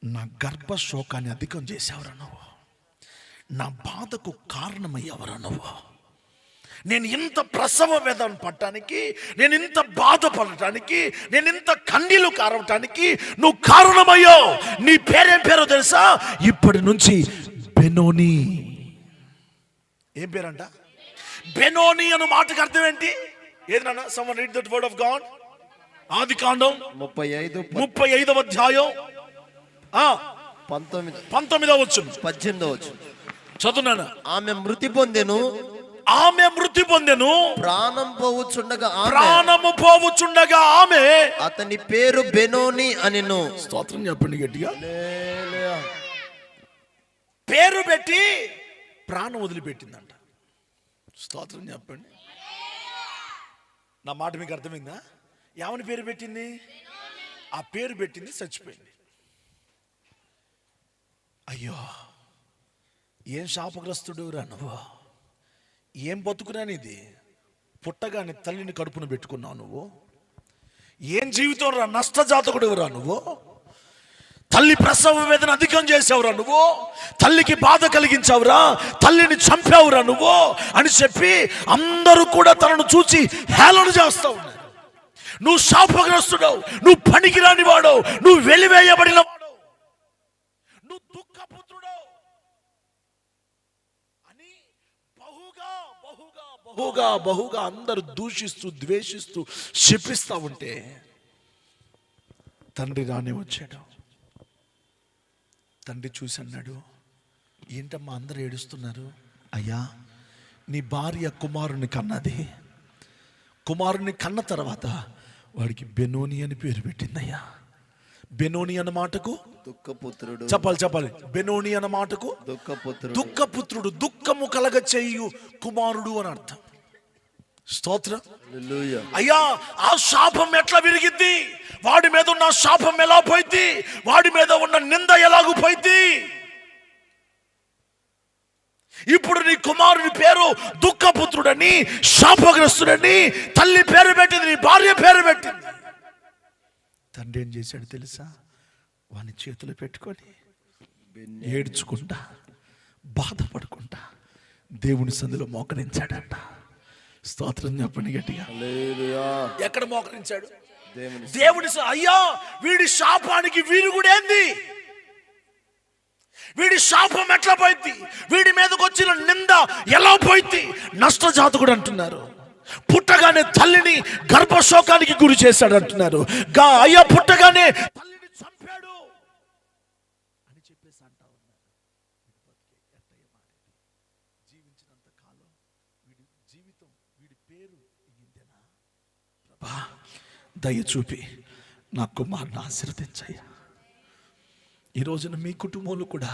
నా గర్భ శోకాన్ని అధికం చేసేవరా నువ్వు, నా బాధకు కారణమయ్యేవరా నువ్వు, నేను ఇంత ప్రసవ వేదన పడటానికి, నేను ఇంత బాధపడటానికి, నేను ఇంత కన్నీళ్లు కారవటానికి నువ్వు కారణమయ్యో. నీ పేరేం పేరో తెలుసా? ఇప్పటి నుంచి బెనోని. ఏం పేరంట? బెనోని అన్న మాటకు అర్థం ఏంటి? ఏదన్నా someone read that word of God. ఆదికాండం 35వ అధ్యాయం 19వ వచనం 18వ వచనం చదువునాను. ఆమె మృతి పొందెను, ప్రాణము పోవుచుండగా ఆమె అతని పేరు బెనోని అనెను. స్తోత్రం చెప్పండి గట్టిగా. పేరు పెట్టి ప్రాణం వదిలిపెట్టిందంట. స్తోత్రం చెప్పండి. నా మాట మీకు అర్థమైందా? ఏమని పేరు పెట్టింది? ఆ పేరు పెట్టింది చచ్చిపోయింది. అయ్యో, ఏం శాపగ్రస్తుడు రా నువ్వు, ఏం బతుకురాని ఇది, పుట్టగానే తల్లిని కడుపున పెట్టుకున్నావు నువ్వు, ఏం జీవితం రా, నష్టజాతకుడు రా నువ్వు, తల్లి ప్రసవ వేదన అధికం చేసావురా నువ్వు, తల్లికి బాధ కలిగించావురా, తల్లిని చంపావురా నువ్వు అని చెప్పి అందరూ కూడా తనను చూసి హేళన చేస్తా ఉన్నారు. నువ్వు శాపగ్రస్తుడవు, నువ్వు పనికిరాని వాడు, నువ్వు వెలివేయబడిన వాడు, నువ్వు దుఃఖపుత్రుడవు అని బహుగా బహుగా బహుగా బహుగా అందరూ దూషిస్తూ ద్వేషిస్తూ శపిస్తా ఉంటే తండ్రి రాని వచ్చాడు. తండ్రి చూసి అన్నాడు, ఏంటమ్మా అందరూ ఏడుస్తున్నారు? అయ్యా, నీ భార్య కుమారుని కన్నది, కుమారుని కన్న తర్వాత వాడికి బెనోని అని పేరు పెట్టిందయ్యా. బెనోని అన్న మాటకు దుఃఖపుత్రుడు. చెప్పాలి. బెనోని అన్న మాటకు దుఃఖపుత్రుడు, దుఃఖము కలగ చేయు కుమారుడు అని అర్థం. స్తోత్రం. అయ్యా, ఆ శాపం ఎట్లా విరిగిద్ది? వాడి మీద ఉన్న శాపం ఎలా పోయింది? వాడి మీద ఉన్న నింద ఎలాగూ పోయింది? ఇప్పుడు నీ కుమారుని పేరు దుఃఖపుత్రుడని, శాపగ్రస్తుడని తల్లి పేరు పెట్టింది, నీ భార్య పేరు పెట్టింది. తండ్రి ఏం చేశాడు తెలుసా? వాని చేతులు పెట్టుకొని ఏడ్చుకుంటా బాధపడుకుంటా దేవుని సందులో మోకరించాడంట. స్తోత్రం చెప్పండి గట్టిగా. ఎక్కడ మోకరించాడు? దేవుని. అయ్యా, వీడి శాపానికి వీరుగుడేంది? వీడి శాపం ఎట్లా పోయింది? వీడి మీదకి వచ్చిన నింద ఎలా పోయింది? నష్టజాతకుడు అంటున్నారు. పుట్టగానే తల్లిని గర్భశోకానికి గురి చేశాడు అంటున్నారు. అయ్యా, పుట్టగానే తల్లిని చంపాడు అని చెప్పేసి అంటా ఉన్నారు. జీవించినంత కాలం వీడి జీవితం, వీడి పేరు ఇంతేనా? ప్రభా, దయ చూపి నా కుమారుని ఆశీర్వదించయ్యా. ఈ రోజున మీ కుటుంబంలో కూడా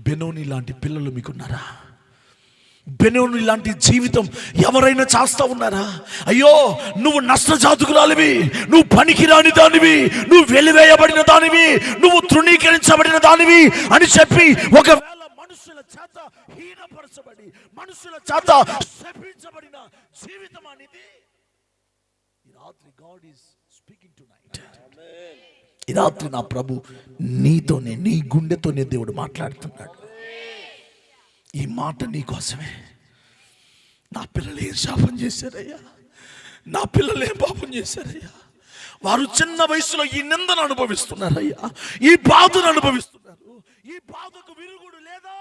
బెనోని లాంటి పిల్లలు మీకున్నారా? బెనోని లాంటి జీవితం ఎవరైనా చేస్తా ఉన్నారా? అయ్యో, నువ్వు నష్టజాతకురాలివి, నువ్వు పనికిరాని దానివి, నువ్వు వెలివేయబడిన దానివి, నువ్వు తృణీకరించబడిన దానివి అని చెప్పి ఒకవేళ మనుషుల చేత హీనపరచబడి, మనుషుల చేత శపించబడిన జీవితం అనేది ఈ రాత్రి గాడ్ ఈస్ స్పీకింగ్ టునైట్. ఈ రాత్రి నా ప్రభు నీతోనే, నీ గుండెతోనే దేవుడు మాట్లాడుతున్నాడు. ఈ మాట నీ కోసమే. నా పిల్లలు ఏం శాపం చేశారయ్యా, నా పిల్లలు ఏం పాపం చేశారయ్యా, వారు చిన్న వయసులో ఈ నిందను అనుభవిస్తున్నారయ్యా, ఈ బాధను అనుభవిస్తున్నారు. ఈ బాధకు విరుగుడు లేదా?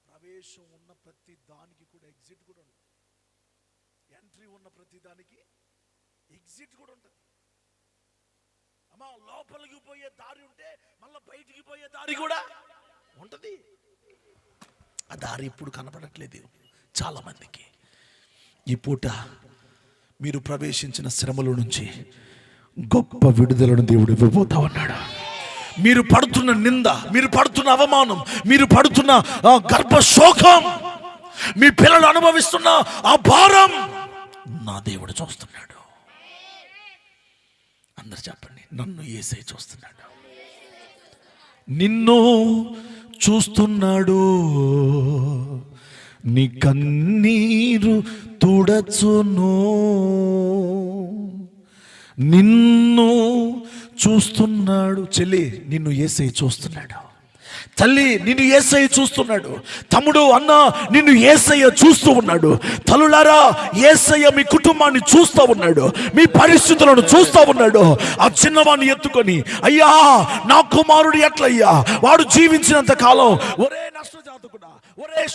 ప్రవేశం ఉన్న ప్రతి దానికి కూడా ఎగ్జిట్ కూడా ఉంటుంది. ఎంట్రీ ఉన్న ప్రతి దానికి ఎగ్జిట్ కూడా ఉంటుంది. అమ్మా, లోపలికి పోయే దారి ఉంటే మళ్ళీ బయటికి పోయే దారి కూడా ఉంటది. ఆ దారి ఇప్పుడు కనపడట్లేదు చాలా మందికి. ఈ పూట మీరు ప్రవేశించిన శ్రమల నుంచి గొప్ప విడుదలను దేవుడు ఇవ్వబోతా ఉన్నాడు. మీరు పడుతున్న నింద, మీరు పడుతున్న అవమానం, మీరు పడుతున్న గర్భశోకం, మీ పిల్లలు అనుభవిస్తున్న ఆ భారం నా దేవుడు చూస్తున్నాడు. అందరు చెప్పండి, నన్ను యేసయ్య చూస్తున్నాడు, నిన్ను చూస్తున్నాడు, నీ కన్నీరు తుడచును. నిన్ను చూస్తున్నాడు చెల్లి, నిన్ను యేసయ్య చూస్తున్నాడు. తల్లి, నిన్ను యేసయ్య చూస్తున్నాడు. తమ్ముడు, అన్న, నిన్ను యేసయ్య చూస్తూ ఉన్నాడు. తల్లులారా, యేసయ్య మీ కుటుంబాన్ని చూస్తూ ఉన్నాడు, మీ పరిస్థితులను చూస్తూ ఉన్నాడు. ఆ చిన్నవాడిని ఎత్తుకొని, అయ్యా, నా కుమారుడు ఎట్లయ్యా, వాడు జీవించినంత కాలం ఒరే నష్టజాతకుడా, ఒరే ఒరే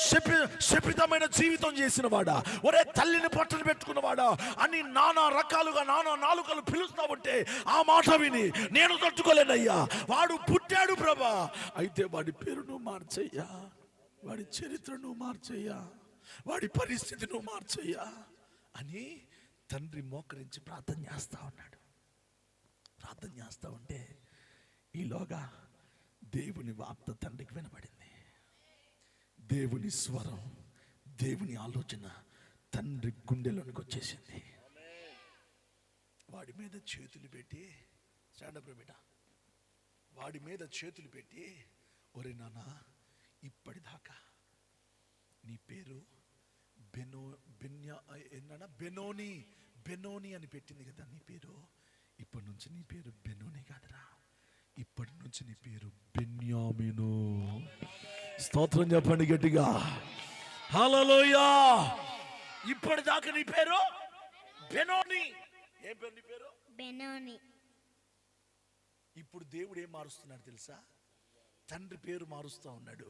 శపితమైన జీవితం చేసిన వాడా, ఒరే తల్లిని పట్టున పెట్టుకున్నవాడా అని నానా రకాలుగా నానా నాలుకలు పిలుస్తా ఉంటే ఆ మాట విని నేను తట్టుకోలేనయ్యా. వాడు పుట్టాడు ప్రభా, అయితే వాడి పేరును మార్చయ్యా, వాడి చరిత్రను మార్చయ్యా, వాడి పరిస్థితిని మార్చయ్యా అని తండ్రి మోకరించి ప్రార్థన చేస్తా ఉన్నాడు. ప్రార్థన చేస్తా ఉంటే ఈలోగా దేవుని వార్త తండ్రికి వినబడింది. దేవుని స్వరం, దేవుని ఆలోచన తండ్రి గుండెలోనికి వచ్చేసింది. వాడి మీద చేతులు పెట్టి, స్టాండప్ బిడ్డ, వాడి మీద చేతులు పెట్టి, ఒరే నాన్న, ఇప్పటిదాకా నీ పేరు బెనోని అని పెట్టింది కదా నీ పేరు. ఇప్పటి నుంచి నీ పేరు బెనోని కాదురా, ఇప్పటి నుంచి నీ పేరు బెన్యామీను. స్తోత్రం చెప్పండి గట్టిగా, హల్లెలూయా. ఇప్పటిదాకా నీ పేరు బెనోని. ఏం పేరు నీ పేరు? బెనోని. ఇప్పుడు దేవుడు ఏం మారుస్తున్నాడు తెలుసా? తండ్రి పేరు మారుస్తా ఉన్నాడు.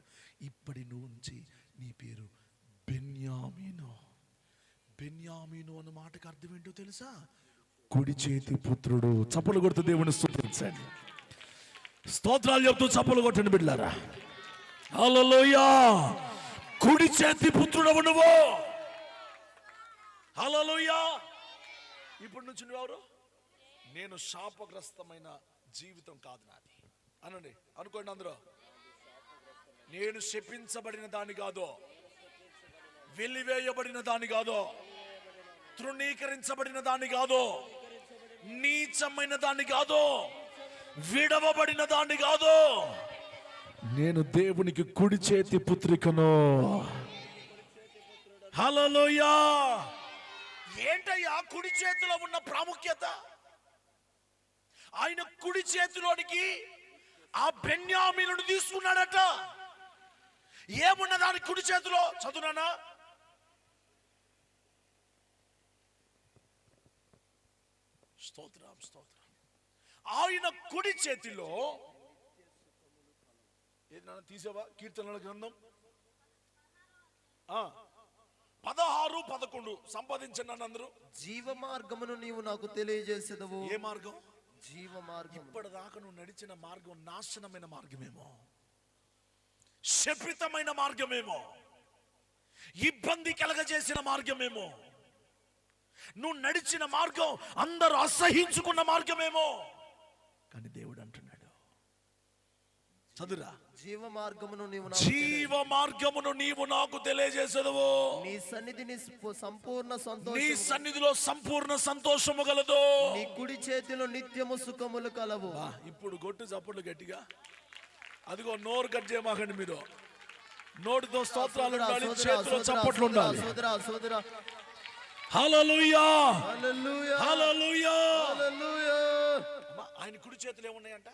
ఇప్పటి నుంచి నీ పేరు బెన్యామీను. బెన్యామీను అన్న మాటకు అర్థం ఏంటో తెలుసా? కుడి చేతి పుత్రుడు. చప్పలు కొడుతూ దేవుని స్తుతించండి, స్తోత్రాలు చెప్తూ చప్పలు కొట్టండి బిడ్డలారా. హల్లెలూయా. కుడి చేతి పుత్రుడవు నువ్వు. హల్లెలూయా. ఇప్పటి నుంచి నువ్వెవరు? నేను శాపగ్రస్తమైన జీవితం కాదు నాది అనండి, అనుకోండి అందరూ. నేను శపించబడిన దాని కాదు, వెలివేయబడిన దాని కాదు, తృణీకరించబడిన దాని కాదు, నీచమైన దాన్ని కాదు, విడవబడిన దాన్ని కాదు. నేను దేవునికి కుడి చేతి పుత్రికను. హల్లెలూయా. ఏంటయ్యా కుడి చేతిలో ఉన్న ప్రాముఖ్యత? ఆయన కుడి చేతిలోనికి ఆ బెన్యామీనును తీసుకున్నాడట. ఏమున్న దాని కుడి చేతిలో? చదువునా? స్తోత్రం స్తోత్రం. ఆయన కుడి చేతిలో ఏదైనా తీసావా? కీర్తనల గ్రంథం 16:11 సంపాదించండి అందరూ. జీవ మార్గమును నీవు నాకు తెలియజేసేదవు. ఏ మార్గం? జీవ మార్గం. ఇప్పటిదాకా నువ్వు నడిచిన మార్గం నాశనమైన మార్గమేమో, శపితమైన మార్గమేమో, ఇబ్బంది కలగజేసిన మార్గమేమో, నువ్వు నడిచిన మార్గం అందరూ అసహించుకున్న మార్గమేమో. కానీ దేవుడు అంటున్నాడు, చదురా, జీవ మార్గమును నీవు నాకు తెలియజేసేదవు. నీ సన్నిధిని సంపూర్ణ సంతోషం, నీ సన్నిధిలో సంపూర్ణ సంతోషము కలదు. నీ కుడి చేతిలో నిత్యము సుఖములు కలవు. ఇప్పుడు గొట్టు చప్పుడు గట్టిగా. అదిగో నోరు కట్ చేయమాకండి మీరు. నోటితో స్తోత్రాలు ఉండాలి, చేతిలో చప్పట్లు ఉండాలి. హల్లెలూయా హల్లెలూయా హల్లెలూయా హల్లెలూయా. ఆయన కుడి చేతులు ఏమున్నాయంట?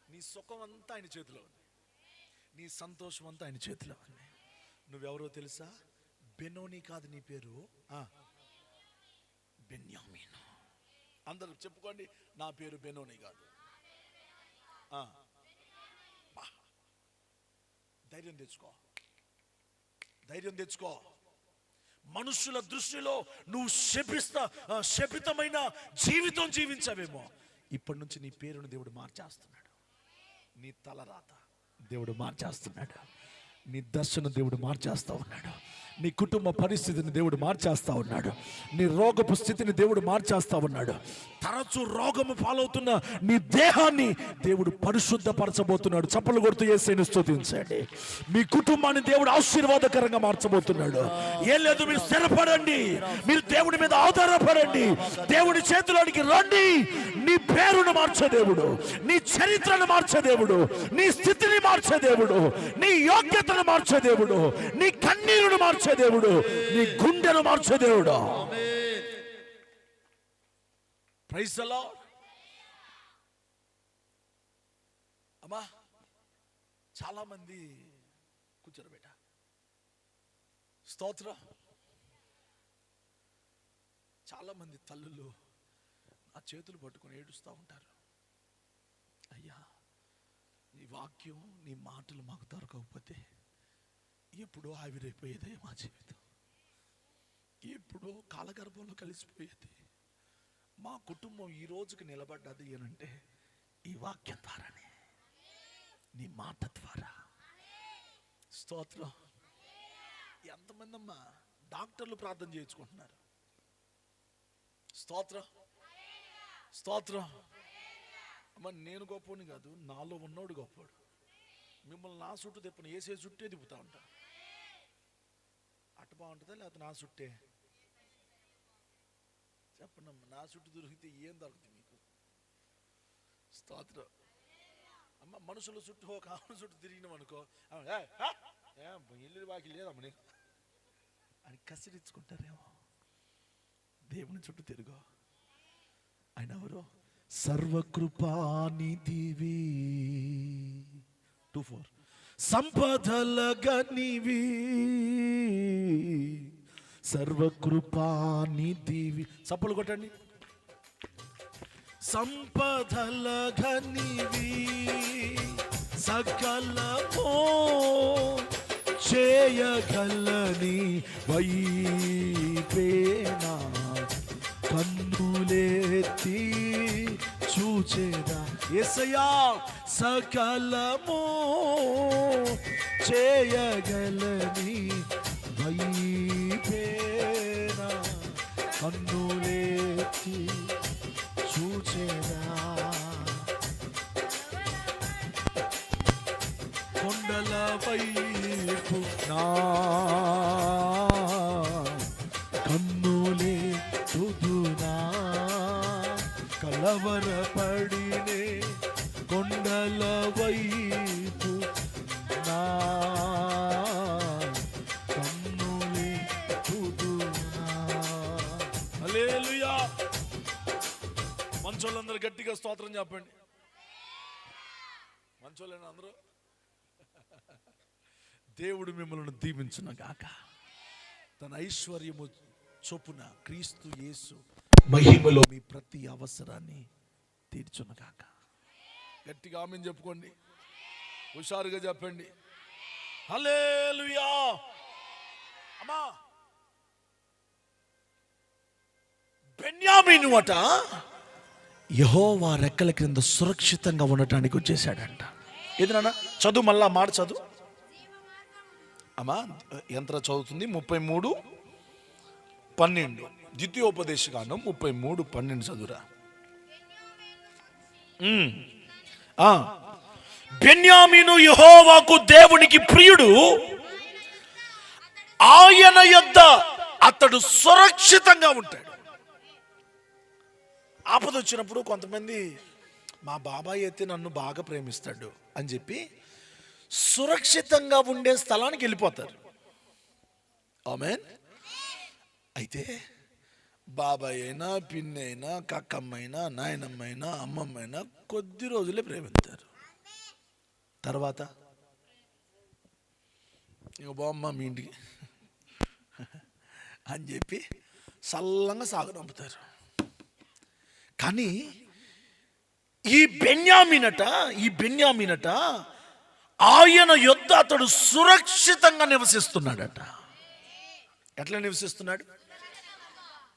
నీ సుఖం అంతా ఆయన చేతిలో ఉంది, నీ సంతోషం అంతా ఆయన చేతిలో ఉంది. నువ్వెవరో తెలుసా? బెనోని కాదు నీ పేరు, బెన్యామీను. అందరూ చెప్పుకోండి, నా పేరు బెనోని కాదు. ధైర్యం తెచ్చుకో, ధైర్యం తెచ్చుకో. మనుషుల దృష్టిలో నువ్వు శపితమైన జీవితం జీవించవేమో, ఇప్పటి నుంచి నీ పేరును దేవుడు మార్చేస్తున్నాడు. నీ తలరాత దేవుడు మార్చేస్తున్నాడు. నీ దర్శను దేవుడు మార్చేస్తా ఉన్నాడు. నీ కుటుంబ పరిస్థితిని దేవుడు మార్చేస్తా ఉన్నాడు. నీ రోగపు స్థితిని దేవుడు మార్చేస్తా ఉన్నాడు. తరచూ రోగము పాలవుతున్న నీ దేహాన్ని దేవుడు పరిశుద్ధపరచబోతున్నాడు. చప్పలు కొడుతూ యేసుని స్తుతించండి. మీ కుటుంబాన్ని దేవుడు ఆశీర్వాదకరంగా మార్చబోతున్నాడు. ఏం లేదు, మీరు స్థిరపడండి, మీరు దేవుడి మీద ఆధారపడండి, దేవుడి చేతిలోనికి రండి. నీ పేరును మార్చే దేవుడు, నీ చరిత్రను మార్చే దేవుడు, నీ స్థితిని మార్చే దేవుడు, నీ యోగ్యతను మార్చే దేవుడు, నీ కన్నీరును మార్చే దేవుడు, నీ గుండెను మార్చే దేవుడు. Praise the Lord. అమ్మా, చాలా మంది కూర్చోరు బేట. స్తోత్రం. చాలా మంది తల్లులు ఆ చేతులు పట్టుకొని ఏడుస్తూ ఉంటారు. అయ్యా, నీ వాక్యం, నీ మాటలు మాకు దొరకకపోతే ఎప్పుడో ఆవిరైపోయేదే మా జీవితం, ఎప్పుడో కాలగర్భంలో కలిసిపోయేది. మా కుటుంబం ఈ రోజుకి నిలబడ్డది అనంటే ఈ వాక్యం ద్వారానే, నీ మాట ద్వారా. స్తోత్రం. ఎంతమంది అమ్మా డాక్టర్లు ప్రార్థన చేయించుకుంటున్నారు. స్తోత్రం, స్తోత్రం. అమ్మ నేను గొప్పని కాదు, నాలో ఉన్నోడు గొప్పోడు. మిమ్మల్ని నా చుట్టూ తిప్పను, వేసే చుట్టే తిప్పుతా ఉంటా. అటు బాగుంటుందా లేకపోతే నా చుట్టే? చెప్పండి అమ్మ, నా చుట్టూ దొరికితే ఏం దొరుకుతుంది మీకు? స్తోత్రం. అమ్మ మనుషుల చుట్టూ ఒక ఆమె చుట్టూ తిరిగినాం అనుకో, ఇల్లు బాకి లేదమ్మ నీకు అని కసిరించుకుంటారేమో. దేవుని చుట్టూ తిరుగు. ఆయన ఎవరు? సర్వకృపానిధివి, 2:4 సంపదల గనివి, సర్వకృపానిధివి. చప్పలు కొట్టండి. సంపదల ఘనివి, సకలమో చేయగలని వైపేనా కన్నులెత్తి చూచేదా. యేసయ్యా సకలమో చేయగలని వైపేనా కన్నులెత్తి చూచేదా. కొండల వైపు నా కన్నులే తుదునా, కలవరపడినే కొండల వైపు నా కన్నులే తుదునా. హల్లెలూయా. మంచోళ్ళందరూ గట్టిగా స్తోత్రం చెప్పండి. మంచోళ్ళేనా అందరూ? దేవుడు మిమ్మల్ని దీవించును గాక. తన ఐశ్వర్యము చొప్పున క్రీస్తు యేసు మహిమలో మీ ప్రతి అవసరాన్ని తీర్చును గాక. గట్టిగా ఆమేన్ చెప్పుకోండి, హుషారుగా చెప్పండి. హల్లెలూయా. అమ్మా బెన్యామీను అట యెహోవా రెక్కల క్రింద సురక్షితంగా ఉండటానికి వచ్చేసాడంట. ఏది నాన్న చదువు, మళ్ళా మాట చదువు అమ్మా. ఎంత చదువుతుంది? 33:12 ద్వితీయోపదేశకాండం 33:12 చదువురా. బెన్యామీను యెహోవాకు దేవునికి ప్రియుడు, ఆయన యొద్ద అతడు సురక్షితంగా ఉంటాడు. ఆపద వచ్చినప్పుడు కొంతమంది మా బాబాయ్ అయితే నన్ను బాగా ప్రేమిస్తాడు అని చెప్పి సురక్షితంగా ఉండే స్థలానికి వెళ్ళిపోతారు. ఆమేన్. అయితే బాబాయ్ అయినా, పిన్ని అయినా, కక్కమ్మైనా, నాయనమ్మైనా, అమ్మమ్మైనా కొద్ది రోజులే ప్రేమిస్తారు. తర్వాత ఇక బామ్మ మీ ఇంటికి అని చెప్పి సల్లంగా సాగనంపుతారు. కానీ ఈ బెన్యామీనట ఆయన యొద్ద అతడు సురక్షితంగా నివసిస్తున్నాడట. ఎట్లా నివసిస్తున్నాడు?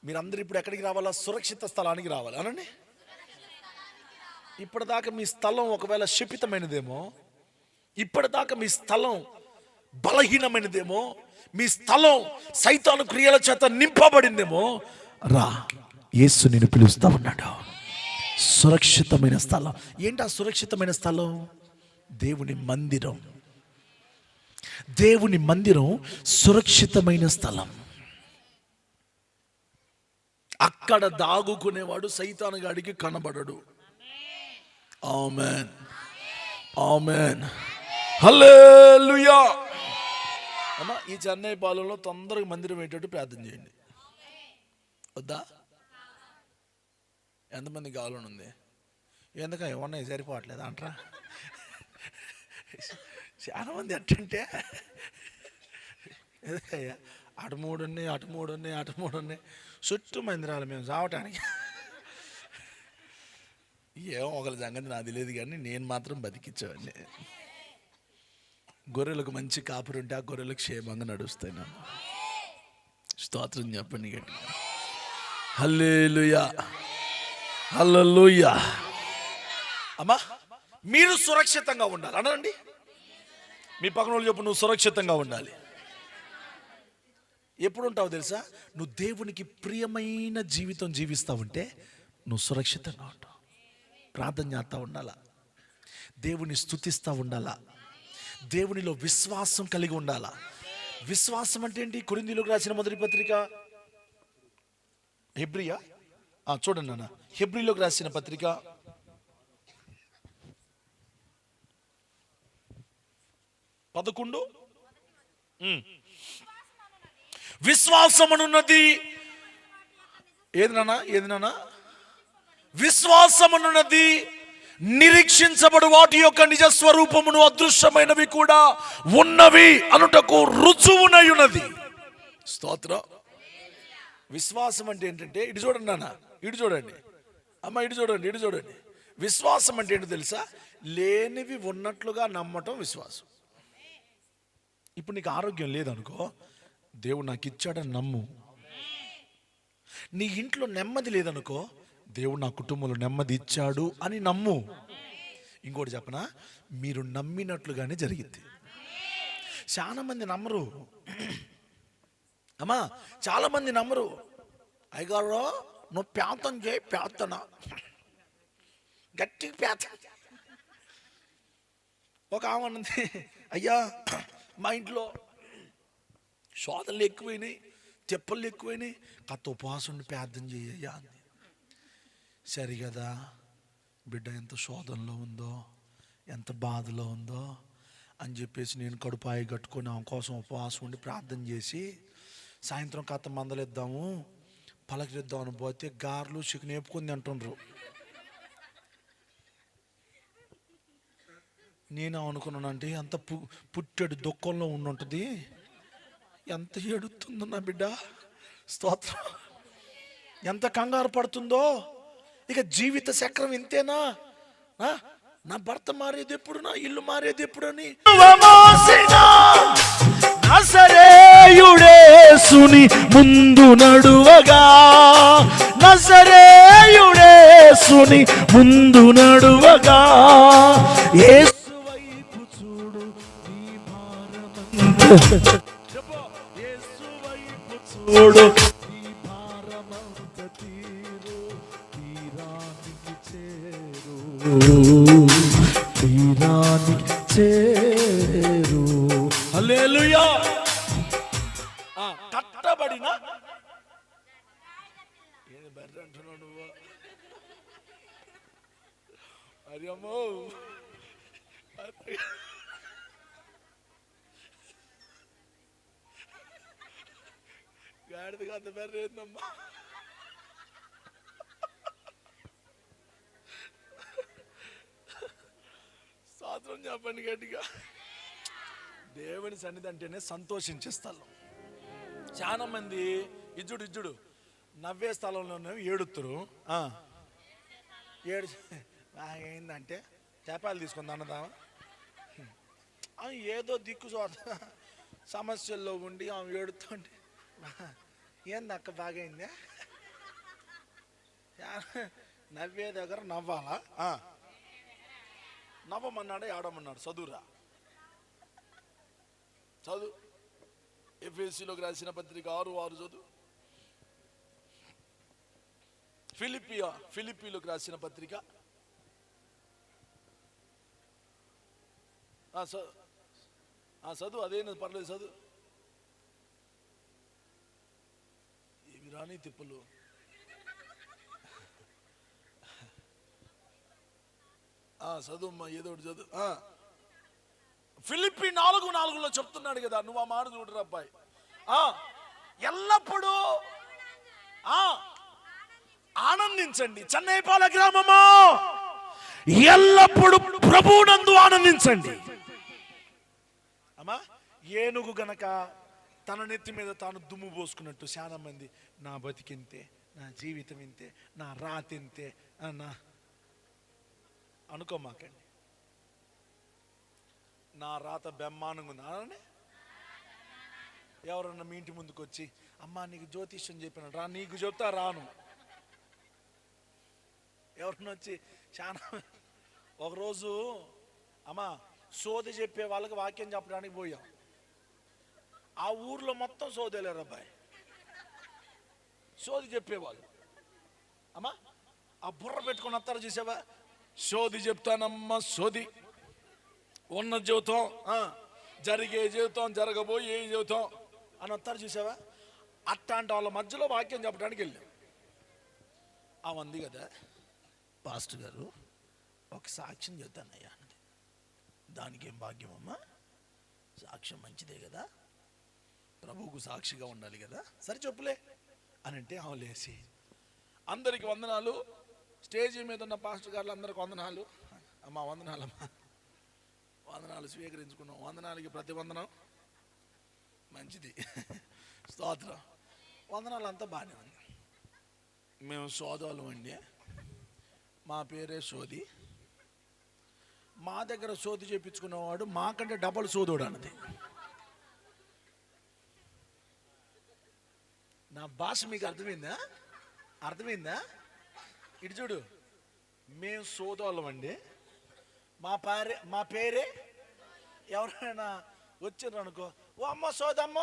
మీరందరూ ఇప్పుడు ఎక్కడికి రావాలా? సురక్షిత స్థలానికి రావాలి అనండి. ఇప్పటిదాకా మీ స్థలం ఒకవేళ శపితమైనదేమో, ఇప్పటిదాకా మీ స్థలం బలహీనమైనదేమో, మీ స్థలం సైతాను క్రియల చేత నింపబడిందేమో, రా, యేసు నిన్ను పిలుస్తా ఉన్నాడు. సురక్షితమైన స్థలం. ఏంటి ఆ సురక్షితమైన స్థలం? దేవుని మందిరం. దేవుని మందిరం సురక్షితమైన స్థలం. అక్కడ దాగుకునేవాడు సైతాను గాడికి కనబడడు. ఆమేన్, ఆమేన్, హల్లెలూయా. అమ్మా ఈ చెన్నై పాలనలో తొందరగా మందిరం ఏంటంటే ప్రార్థన చేయండి. వద్దా? ఎంతమంది కావాలని ఉంది? ఎందుక ఉన్నాయి సరిపోవట్లేదు అంటారా? చాలా మంది ఎట్టంటే అటు మూడు ఉన్నాయి చుట్టూ మందిరాలు మేము చావటానికి. ఏమో ఒకరి సంగతి నాకు తెలియదు కానీ నేను మాత్రం బతికించేవాడిని. గొర్రెలకు మంచి కాపురు ఉంటే ఆ గొర్రెలకు క్షేమంగా నడుస్తాయి. నన్ను స్తోత్రం చెప్పండి గట్టిగా. హల్లెలూయా, హల్లెలూయా. అమ్మా, మీరు సురక్షితంగా ఉండాలి అనండి. మీ పక్కన వాళ్ళు చెప్పు, నువ్వు సురక్షితంగా ఉండాలి. ఎప్పుడు ఉంటావు తెలుసా? నువ్వు దేవునికి ప్రియమైన జీవితం జీవిస్తావుంటే నువ్వు సురక్షితంగా ఉంటావు. ప్రార్థన చేస్తూ ఉండాలా, దేవుని స్తుతిస్తూ ఉండాలా, దేవునిలో విశ్వాసం కలిగి ఉండాలా. విశ్వాసం అంటే ఏంటి? కొరింథీయులకు రాసిన మొదటి పత్రిక హెబ్రియా చూడండి నాన్న, హెబ్రీలోకి రాసిన పత్రిక 11. విశ్వాసమనున్నది ఏది నాన్న? విశ్వాసమనున్నది నిరీక్షించబడు వాటి యొక్క నిజ స్వరూపమును, అదృశ్యమైనవి కూడా ఉన్నవి అనుటకు రుజువునై ఉన్నది. స్తోత్రం. విశ్వాసం అంటే ఏంటంటే, ఇటు చూడండి నాన్న, ఇటు చూడండి అమ్మ, ఇటు చూడండి. విశ్వాసం అంటే ఏంటో తెలుసా? లేనివి ఉన్నట్లుగా నమ్మటం విశ్వాసం. ఇప్పుడు నీకు ఆరోగ్యం లేదనుకో, దేవుడు నాకు ఇచ్చాడని నమ్ము. నీ ఇంట్లో నెమ్మది లేదనుకో, దేవుడు నా కుటుంబంలో నెమ్మది ఇచ్చాడు అని నమ్ము. ఇంకోటి చెప్పనా, మీరు నమ్మినట్లుగానే జరిగింది. చాలా మంది నమ్మరు అమ్మా, చాలా మంది నమ్మరు. అయ్యగారు నువ్వు ప్రార్థన చేయి, ప్రార్థన గట్టి ప్రార్థన. ఒక ఆమె అన్నది, అయ్యా మా ఇంట్లో శోధనలు ఎక్కువైనాయి, తెప్పలు ఎక్కువైనాయి, కథ ఉపవాసం ప్రార్థన చేయ్యా అంది. సరి కదా, బిడ్డ ఎంత శోధనలో ఉందో, ఎంత బాధలో ఉందో అని చెప్పేసి నేను కడుపాయి కట్టుకొని ఆమె కోసం ఉపవాసం ఉండి ప్రార్థన చేసి, సాయంత్రం కథ మందలిద్దాము పలకరిద్దాం అని పోతే గారెలు చికెన్ వేపుకొని తింటుండ్రు. నేను అనుకున్నానంటే ఎంత పుట్టెడు దుఃఖంలో ఉండుంటుంది, ఎంత ఏడుతుందో నా బిడ్డ. స్తోత్రం. ఎంత కంగారు పడుతుందో. ఇక జీవిత చక్రం ఇంతేనా? నా భర్త మారేది ఎప్పుడు, నా ఇల్లు మారేది ఎప్పుడు అని నజరేయుడేసుని ముందు నడువగా, నజరేయుడేసుని ముందు నడువగా, యేసు వైపు చూడు నీ భారమంతా, యేసు వైపు చూడు నీ భారమంతా తీరు, తీరానికి చేరు, తీరానికి చేరు. హల్లెలూయా. కట్టబడిన ఏది బర్రె అంటున్నావు నువ్వు? మరి అమ్మో, గాడిద కాదు బర్రె ఏందమ్మా? స్తోత్రం చెప్పండి గట్టిగా. దేవుని సన్నిధి అంటేనే సంతోషించే స్థలం. చాలా మంది ఇజ్జుడు నవ్వే స్థలంలోనే ఏడుతురు. ఏడు ఏంటంటే చేపాలు తీసుకుంది అన్నదామా, ఏదో దిక్కు చోట సమస్యల్లో ఉండి ఆమె ఏడుతుంటే, ఏంది అక్క బాగైందా? నవ్వే దగ్గర నవ్వాలా? నవ్వమన్నాడు, ఏడమన్నాడు? చదువురా, చదువు. ఎఫెసీలోకి రాసిన పత్రిక 6:6 చదువు. ఫిలిప్పీలోకి రాసిన పత్రిక చదువు. అదేనా పర్లేదు, చదువు. ఏమి రాని తిప్పులు. చదువు అమ్మా, ఏదో ఒకటి చదువు. ఫిలిప్పీ 4:4 చెప్తున్నాడు కదా, నువ్వు ఆ మాట చూడరు అబ్బాయి. ఎల్లప్పుడూ ఆనందించండి. చెన్నైపాల గ్రామమా, ఎల్లప్పుడూ ప్రభువునందు ఆనందించండి. అమ్మా, ఏనుగు గనక తన నెత్తి మీద తాను దుమ్ము పోసుకున్నట్టు చాలా మంది నా బతికింతే, నా జీవితం ఇంతే, నా రాతింతే అన్న అనుకోమాకండి. నా రాత బెమ్మానంగా ఉంది అనండి. ఎవరన్నా మీ ఇంటి ముందుకు వచ్చి అమ్మా నీకు జ్యోతిష్యం చెప్పిన రా, నీకు చెప్తా రాను. ఎవరన్నా వచ్చి చాలా ఒకరోజు అమ్మా సోది చెప్పే వాళ్ళకి వాక్యం చెప్పడానికి పోయాం. ఆ ఊర్లో మొత్తం సోదేలేరు అబ్బాయి, సోది చెప్పేవాళ్ళు. అమ్మా ఆ బుర్ర పెట్టుకుని వస్తారు చూసావా, సోది చెప్తానమ్మా సోది, ఉన్న జీవితం జరిగే జీవితం జరగబోయే జీవితం అని వస్తారు చూసావా. అట్లాంటి వాళ్ళ మధ్యలో వాక్యం చెప్పడానికి వెళ్ళాం. ఆ ఉంది కదా పాస్టర్ గారు ఒక సాక్ష్యం చెప్తానయ్యా అన్నది. దానికి ఏం భాగ్యం అమ్మా, సాక్ష్యం మంచిదే కదా, ప్రభువుకు సాక్షిగా ఉండాలి కదా, సరే చెప్పులే అని అంటే లేసి అందరికి వందనాలు, స్టేజీ మీద ఉన్న పాస్టర్ గారులు అందరికి వందనాలు. అమ్మా వందనాలమ్మా, వందనాలు స్వీకరించుకున్నాం, వందనాలకి ప్రతి వందనం మంచిది, స్తోత్రం, వందనాలు అంతా బాగానే ఉంది. మేము సోదరులు అండి, మా పేరే సోది, మా దగ్గర సోది చేయించుకున్నవాడు మాకంటే డబల్ సోదోడు అన్నది. నా భాష మీకు అర్థమైందా? అర్థమైందా? ఇటు చూడు, మేము సోదరులం అండి, మా పేరే ఎవరైనా వచ్చిర్రు అనుకో, ఓ అమ్మ సోదమ్మ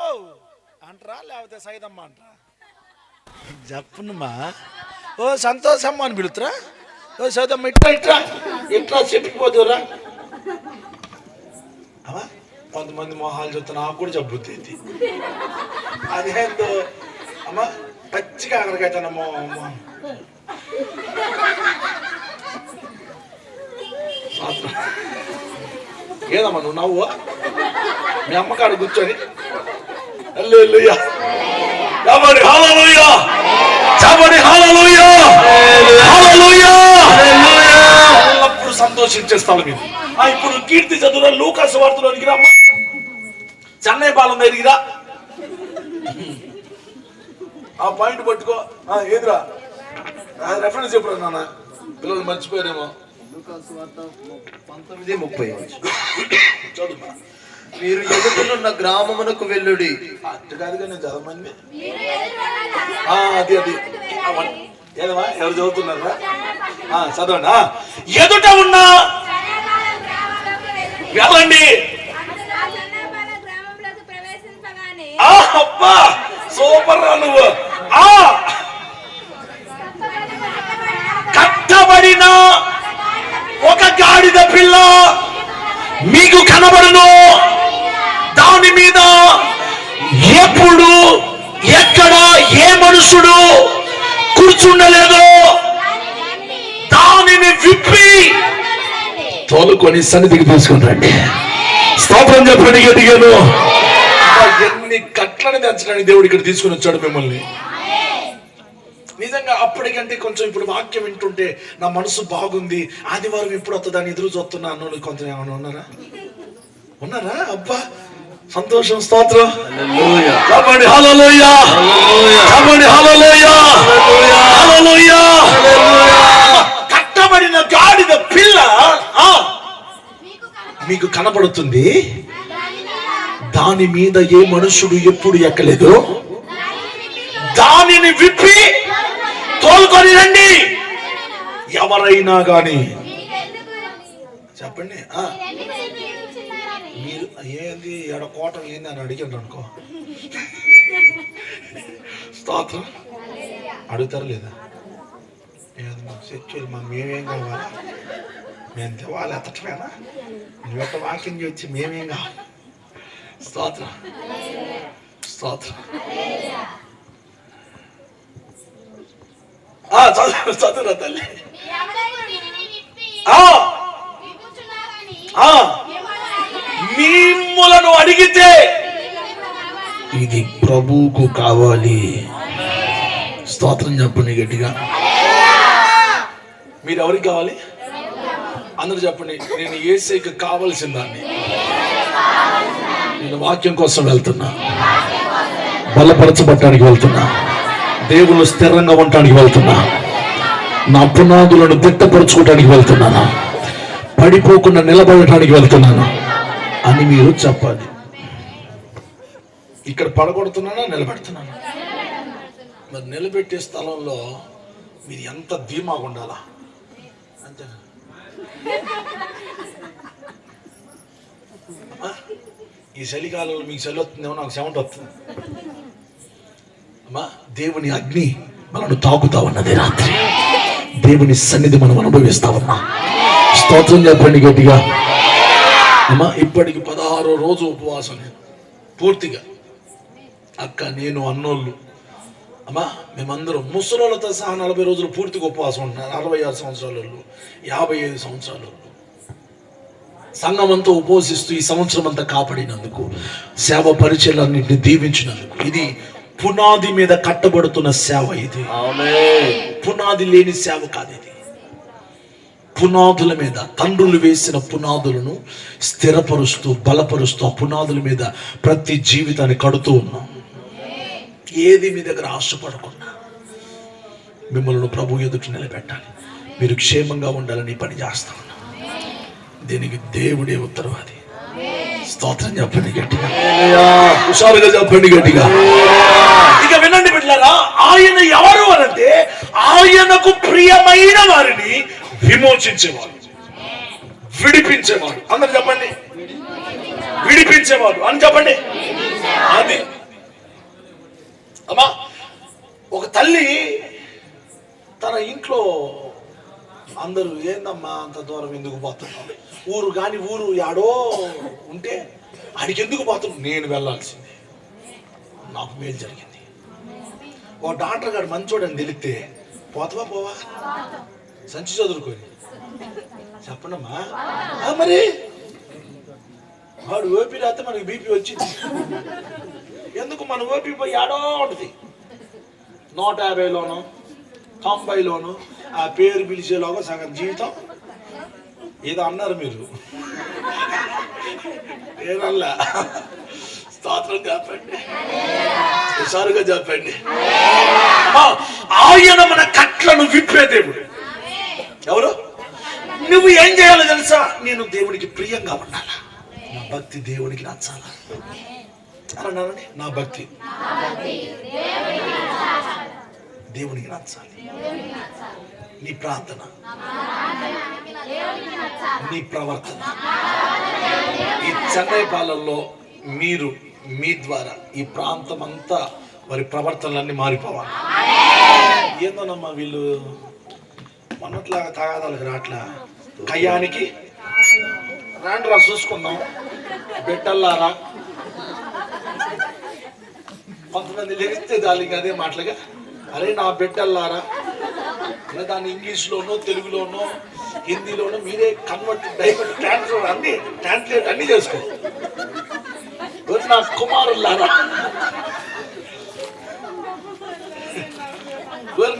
అంటారా, లేకపోతే సైదమ్మ అంటారా? చెప్పనమ్మా, ఓ సంతోషమ్మ అని పిలుతురా, ఓ సోదమ్మ ఇట్లా ఇట్లా ఇట్లా చెప్పిపోతురా. అమ్మా కొంతమంది మొహాలు చూస్తే నాకు కూడా జబ్బుతుంది. అదేందో అమ్మా పచ్చిగా అక్కడికైతేనమ్మో ఏదమ్మా నువ్వు నవ్వు మీ అమ్మకాడ కూర్చొని ఎల్లప్పుడు సంతోషించేస్తాను మీరు. ఇప్పుడు కీర్తి చదువురా, లూకా సువార్తలోనికి రా, చెన్నై పాలెం దగ్గరికి, ఆ పాయింట్ పట్టుకో. ఏదిరా రెఫరెన్స్ చెప్పురా నాన్న, పిల్లలు మర్చిపోయారేమో. 19:30 చదువు. మీరు ఎదుగుతున్న గ్రామమునకు వెళ్ళుడి. అట్టు కాదుగా నేను చదవమంది. అది ఏదమ్మా ఎవరు చదువుతున్నారా? చదవండి. ఎదుట ఉన్న వెళ్ళండి. అబ్బా సూపర్ రా నువ్వు. కట్టబడిన ఒక గాడిద పిల్ల మీకు కనబడును, దాని మీద ఎప్పుడు ఎక్కడ ఏ మనుషుడు కూర్చుండలేదు, దానిని విప్పి తోలుకొని సన్నిధికి తీసుకుని స్తోత్రం చెప్పండి గట్టిగాను. ఎన్ని కట్లని తెచ్చడానికి దేవుడు ఇక్కడ తీసుకుని వచ్చాడు మిమ్మల్ని. నిజంగా అప్పటికంటే కొంచెం ఇప్పుడు వాక్యం వింటుంటే నా మనసు బాగుంది, ఆదివారం ఎప్పుడు వస్తుందని ఎదురు చూస్తున్నా అన్నోళ్ళు కొంత ఏమైనా ఉన్నారా? అబ్బా సంతోషం, స్తోత్రం. చెప్పండి హల్లెలూయా, చెప్పండి హల్లెలూయా, హల్లెలూయా. కట్టబడిన గాడిద పిల్ల మీకు కనబడుతుంది, దాని మీద ఏ మనుషుడు ఎప్పుడు ఎక్కలేదు, దానిని విప్పి తోలుకొని రండి. ఎవరైనా గాని చెప్పండి, మీరు ఏంది ఎడ కోటం ఏంది అని అడిగారు అనుకో, స్తోత్రం అడుగుతారు లేదా? సెక్యూర్ మా మేమేం కావాలి, మేము తెవాలి ఎత్తటమేనా, నువ్వెట్ట వాక్యం వచ్చి మేమేం కావాలి. స్తోత్రం, స్తోత్రం. చదువురా తల్లి. మిమ్ములను అడిగితే ఇది ప్రభువుకు కావాలి. స్తోత్రం చెప్పండి గట్టిగా. మీరు ఎవరికి కావాలి? అందరూ చెప్పండి, నేను యేసయ్యకి కావలసిన దాన్ని. నేను వాక్యం కోసం వెళ్తున్నా, బలపరచబట్టడానికి వెళ్తున్నా, దేవుళ్ళు స్థిరంగా ఉండటానికి వెళ్తున్నా, నా పునాదులను దిట్టపరచుకోవటానికి వెళ్తున్నాను, పడిపోకుండా నిలబడటానికి వెళ్తున్నాను. అని మీరు చెప్పాలి. ఇక్కడ పడగొడుతున్నానా, నిలబెడుతున్నానా? మరి నిలబెట్టే స్థలంలో మీరు ఎంత ధీమాగా ఉండాలా, అంతేనా? ఈ చలికాలంలో మీకు చలి వస్తుందేమో, నాకు చెమట వస్తుంది. అమ్మా, దేవుని అగ్ని మనను తాకుతా ఉన్నది. రాత్రి దేవుని సన్నిధి మనం అనుభవిస్తా ఉన్నా. స్తోత్రం చెప్పండి గట్టిగా. అమ్మా, ఇప్పటికి 16వ రోజు ఉపవాసం నేను పూర్తిగా. అక్క, నేను, అన్నోళ్ళు, అమ్మా మేమందరం ముసలోళ్ళతో సహా 40 రోజులు పూర్తిగా ఉపవాసం ఉంటున్నారు. 66 సంవత్సరాల వాళ్ళు, 55 సంవత్సరాల వాళ్ళు. సంఘం అంతా ఉపవసిస్తూ ఈ సంవత్సరం అంతా కాపాడినందుకు, సేవ పరిచయాలన్నింటినీ దీవించినందుకు. ఇది పునాది మీద కట్టబడుతున్న సేవ. ఇది పునాది లేని సేవ కాదు. ఇది పునాదుల మీద తండ్రులు వేసిన పునాదులను స్థిరపరుస్తూ, బలపరుస్తూ, ఆ పునాదుల మీద ప్రతి జీవితాన్ని కడుతూ ఉన్నాం. ఏది మీ దగ్గర ఆశపడకుండా మిమ్మల్ని ప్రభు ఎదుట నిలబెట్టాలి. మీరు క్షేమంగా ఉండాలని పని చేస్తా ఉన్నాం. దీనికి దేవుడే ఉత్తరవాది. స్తోత్రం చెప్పండి గట్టిగా, హుషారుగా చెప్పండి గట్టిగా. ఇక వినండి బిడ్డలారా, ఆయన ఎవరు అనంటే ఆయనకు ప్రియమైన వారిని విమోచించేవాడు, విడిపించేవాడు. అందరు చెప్పండి, విడిపించేవాడు అని చెప్పండి. అది అమ్మా, ఒక తల్లి తన ఇంట్లో అందరూ ఏందమ్మా అంత దూరం ఎందుకు పోతున్నావు, ఊరు కానీ ఊరు యాడో ఉంటే ఆడికి ఎందుకు పోతున్నావు, నేను వెళ్ళాల్సిందే, నాకు మేలు జరిగింది. ఓ డాక్టర్ గారు మంచోడని తెలిస్తే పోతావా పోవా, సంచి చదువుకొని చెప్పండమ్మా. మరి వాడు ఓపీ రాస్తే మనకి బీపీ వచ్చింది. ఎందుకు మన ఓపీ పోయి ఏడో ఉంటుంది, 150లోనో 90లోనో ఆ పేరు పిలిచేలోగా సగం జీవితం. ఏదో అన్నారు మీరు, ఏనల్లా. స్తోత్రం చెప్పండి, హుషారుగా చెప్పండి. ఆయన మన కట్లను విప్పే దేవుడు. ఎవరు? నువ్వు ఏం చేయాలో తెలుసా? నేను దేవుడికి ప్రియంగా ఉండాలా, నా భక్తి దేవుడికి నచ్చాలా అన్నానని. నా భక్తి దేవునికి నచ్చాలి. నీ ప్రార్థన, నీ ప్రవర్తన, ఈ చెన్నై పాలనలో మీరు మీ ద్వారా ఈ ప్రాంతం అంతా వారి ప్రవర్తనలన్నీ మారిపోవాలి. ఏందోనమ్మా వీళ్ళు మొన్నట్లాగా తాగాదాలకు రాట్లా, కయ్యానికి రాండ్రా చూసుకుందాం బిడ్డల్లారా. కొంతమంది లెగిస్తే దానికి అదే మాటలుగా, అరే నా బిడ్డల్లారా, దాన్ని ఇంగ్లీష్లోనో తెలుగులోనో హిందీలోనో మీరే కన్వర్ట్, డైవర్ట్, ట్రాన్స్లేట్ అన్ని చేసుకో. నా కుమారులారా,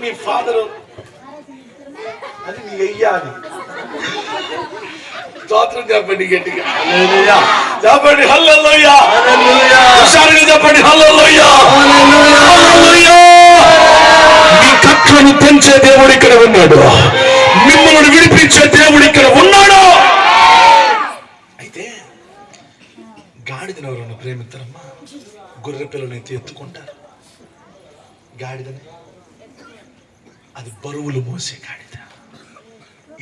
మీ ఫాదరు అది మీ అయ్యా అని. స్తోత్రం చెప్పండి గట్టిగా, చెప్పండి హల్లెలూయా, హుషారుగా చెప్పండి హల్లెలూయా. మీ కట్లను పెంచే దేవుడు ఇక్కడ ఉన్నాడు, మిమ్మల్ని విడిపించే దేవుడు ఇక్కడ ఉన్నాడు. అయితే గాడిదని ఎవరన్నా ప్రేమిస్తారమ్మా? గొర్రె పిల్లనైతే ఎత్తుకుంటారు, గాడిదని అది బరువులు మోసే గాడిద.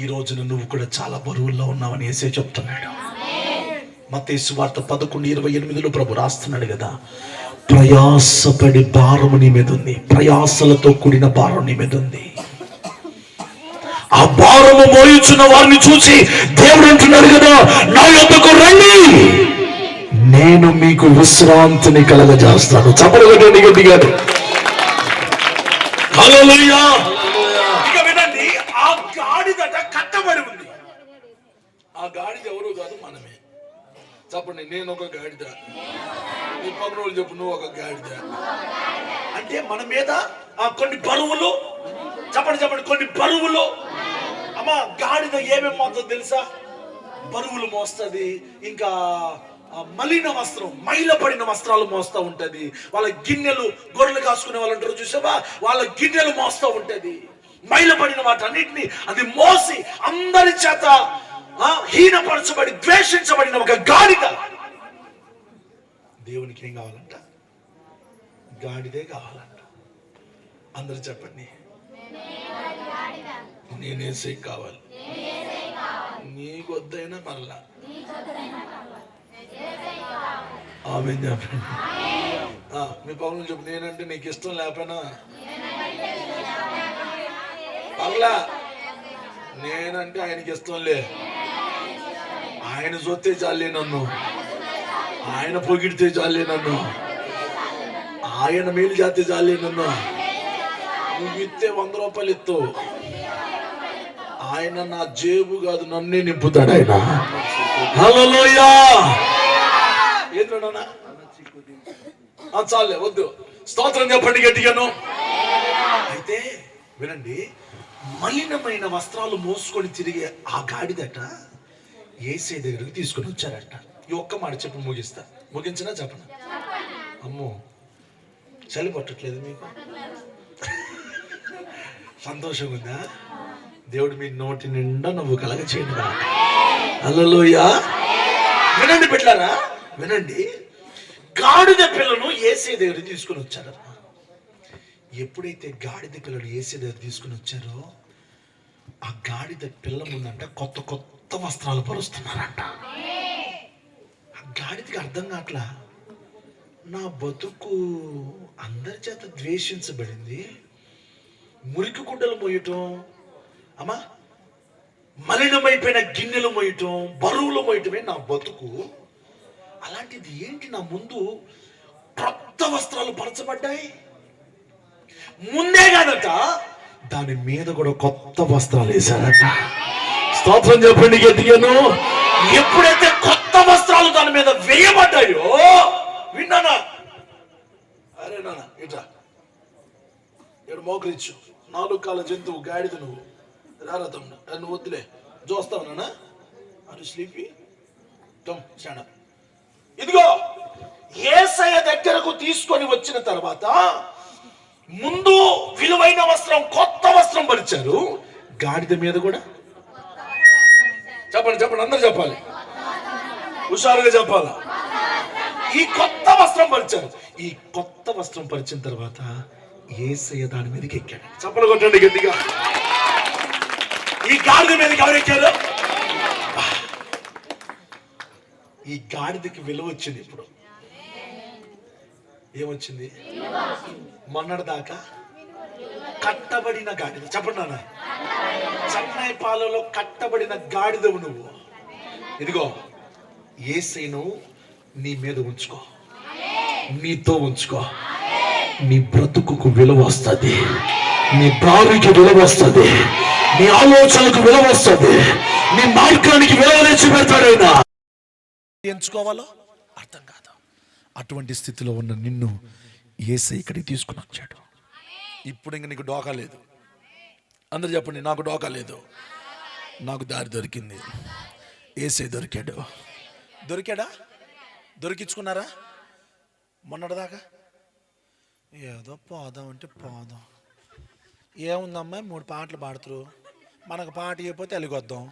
ఈ రోజున నువ్వు కూడా చాలా బరువుల్లో ఉన్నావని యేసే చెప్తున్నాడు. మత్తయి సువార్త 11:28లో ప్రభు రాస్తున్నాడు కదా, ప్రయాసపడి భారము నీ మీద ఉంది, ప్రయాసలతో కూడిన భారం నీ మీద ఉంది. ఆ భారము మోయుచున్న వారిని చూసి దేవుడు అంటున్నాడు కదా, నా యొద్దకు రండి, నేను మీకు విశ్రాంతిని కలగజేస్తాను. చప్పట్లు గట్టిగా. హల్లెలూయా. ఇక వినండి, ఆ గాడిదట కట్టబడి ఉంది. ఆ గాడిద ఎవరు కాదు, మనమే. చెప్పండి, నేను ఒక గాడిద, నీ పక్కన వాళ్ళు చెప్పు నువ్వు ఒక గాడిద. అంటే మన మీద కొన్ని బరువులు, చెప్పండి కొన్ని బరువులు. అమ్మా, గాడిద ఏమేమి మోస్తుంది తెలుసా? బరువులు మోస్తుంది, ఇంకా మలిన వస్త్రం, మైలపడిన వస్త్రాలు మోస్తూ ఉంటది. వాళ్ళ గిన్నెలు, గొర్రెలు కాసుకునే వాళ్ళు ఉంటారు చూసావా, వాళ్ళ గిన్నెలు మోస్తూ ఉంటది. మైలపడిన వాటన్నిటిని అది మోసి అందరి చేత హీనపరచబడి ద్వేషించబడిన ఒక గాడిద. దేవునికి ఏం కావాలంట? గాడిదే కావాలంట. అందరు చెప్పండి, నేను యేసయ్య కావాలి. నీకు వద్దైనా పర్లా, ఆమె చెప్పండి. మీ పౌరులు చెప్పు, నేనంటే నీకు ఇష్టం లేకపోయినా పర్లా, నేనంటే ఆయనకి ఇష్టం లే. ఆయన చూస్తే చాలే నన్ను, ఆయన పొగిడితే చాలే నన్ను, ఆయన మేలు చేస్తే చాలే నన్ను. నువ్వు ఇస్తే 100 రూపాయలు ఇస్తూ, ఆయన నా జేబు కాదు నన్నే నింపుతాడు ఆయన. హల్లెలూయా. ఏంటన్నా చాలే వద్దు, స్తోత్రం చెప్పండి గట్టిగాను. అయితే వినండి, మలినమైన వస్త్రాలు మోసుకొని తిరిగే ఆ గాడిదట యేసయ్య దగ్గరికి తీసుకొని వచ్చారట. ఈ ఒక్క మాట చెప్పి ముగిస్తా. ముగించినా చెప్పను. అమ్మో, చలి పట్టట్లేదు మీకు? సంతోషంగా ఉందా? దేవుడు మీ నోటి నిండా నువ్వు కలగ చేయను. హల్లెలూయా. వినండి బిడ్డలారా, వినండి. గాడిద పిల్లను యేసయ్య దగ్గరికి తీసుకొని వచ్చారు. ఎప్పుడైతే గాడిద పిల్లలు యేసయ్య దగ్గర తీసుకుని వచ్చారో, ఆ గాడిద పిల్ల ముందంట కొత్త కొత్త వస్త్రాలు పరుస్తున్నారంట. ఆ గాడిదకి అర్థం కావట్లా, నా బతుకు అందరి చేత ద్వేషించబడింది, మురికి గుడ్డలు మోయటం, అమ్మా మలినమైపోయిన గిన్నెలు మోయటం, బరువులు మోయటమే నా బతుకు. అలాంటిది ఏంటి నా ముందు కొత్త వస్త్రాలు పరచబడ్డాయి? ముందే కాదట, దాని మీద కూడా కొత్త వస్త్రాలు వేశారట. స్తోత్రం చెప్పండి గట్టిగాను. ఎప్పుడైతే కొత్త వస్త్రాలు దాని మీద వేయబడ్డాయో, విన్నానా? అరే నాన్న ఇట్లా ఇక్కడ మోకరిచ్చు, 4 కాళ్ళ జంతువు గాడిద, నువ్వు రారథం, నువ్వు వద్దులే, చూస్తావు నాన్న. అటు స్లీపీ టమ్ స్టాండ్. ఇదిగో యేసయ్య దగ్గరకు తీసుకొని వచ్చిన తర్వాత ముందు విలువైన వస్త్రం, కొత్త వస్త్రం పరిచారు. గాడిద మీద కూడా చెప్పండి చెప్పండి, అందరు చెప్పాలి, హుషారుగా చెప్పాలా. ఈ కొత్త వస్త్రం పరిచారు. ఈ కొత్త వస్త్రం పరిచిన తర్వాత యేసయ్య దాని మీదకి ఎక్కాడు. చప్పలు కొట్టండి గట్టిగా. ఈ గాడిద మీదకి ఎవరు ఎక్కారు? ఈ గాడిదకి విలువ వచ్చింది. ఇప్పుడు ఏమొచ్చింది? మొన్నటి దాకా కట్టబడిన గాడిద. చెప్పండి నాన్న, చెన్నై పాలలో కట్టబడిన గాడిదవు నువ్వు. ఇదిగో యేసయ్యను నీ మీద ఉంచుకో, నీతో ఉంచుకో. నీ బ్రతుకుకు విలువ వస్తుంది, నీ దారికి విలువ వస్తుంది, నీ ఆలోచనకు విలువ వస్తుంది, నీ మార్గానికి విలువ తెచ్చి పెడతాడైనా. ఎంచుకోవాలో అర్థం కాదు. అటువంటి స్థితిలో ఉన్న నిన్ను యేసయ్య ఇక్కడికి తీసుకుని వచ్చాడు. ఇప్పుడు ఇంక నీకు డోకా లేదు. అందరు చెప్పండి, నాకు డోకా లేదు, నాకు దారి దొరికింది. యేసయ్య దొరికాడు. దొరికాడా? దొరికించుకున్నారా? మొన్నటిదాకా ఏదో పోదాం అంటే పోదాం, ఏముందమ్మా 3 పాటలు పాడుతురు, మనకు పాట అయిపోతే అలిగొద్దాం.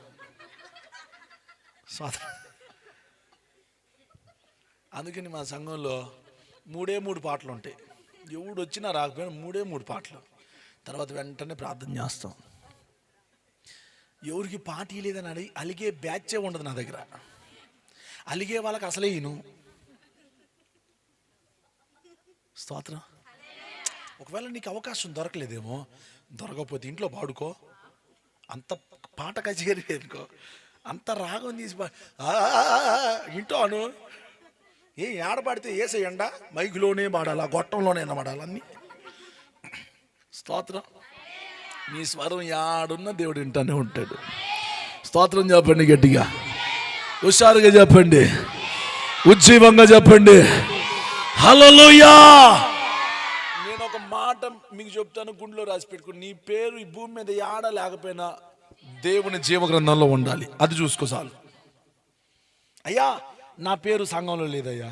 అందుకని మా సంఘంలో 3 పాటలు ఉంటాయి. ఎవడు వచ్చినా రాకపోయినా 3 పాటలు. తర్వాత వెంటనే ప్రార్థన చేస్తాం. ఎవరికి పాట లేదని అలిగే బ్యాచే ఉండదు నా దగ్గర. అలిగే వాళ్ళకి అసలే ఈను. స్తోత్రం. ఒకవేళ నీకు అవకాశం దొరకలేదేమో, దొరకకపోతే ఇంట్లో పాడుకో. అంత పాట కచేరీ అనుకో, అంత రాగం తీసి ఇంట్లో అను. ఏడ పాడితే యేసయ్యండా మైకులోనే పాడాలి, ఆ గొట్టంలోనే పాడాలి అన్నీ. స్తోత్రం. నీ స్వరం యాడున్న దేవుడు వింటానే ఉంటాడు. స్తోత్రం చెప్పండి గట్టిగా, హుషారుగా చెప్పండి, ఉజ్జీవంగా చెప్పండి. హల్లెలూయా. నేను ఒక మాట మీకు చెప్తాను, గుండెలో రాసి పెట్టుకుని, నీ పేరు ఈ భూమి మీద యాడ లేకపోయినా దేవుని జీవగ్రంథంలో ఉండాలి. అది చూసుకో చాలు. అయ్యా నా పేరు సంఘంలో లేదయ్యా,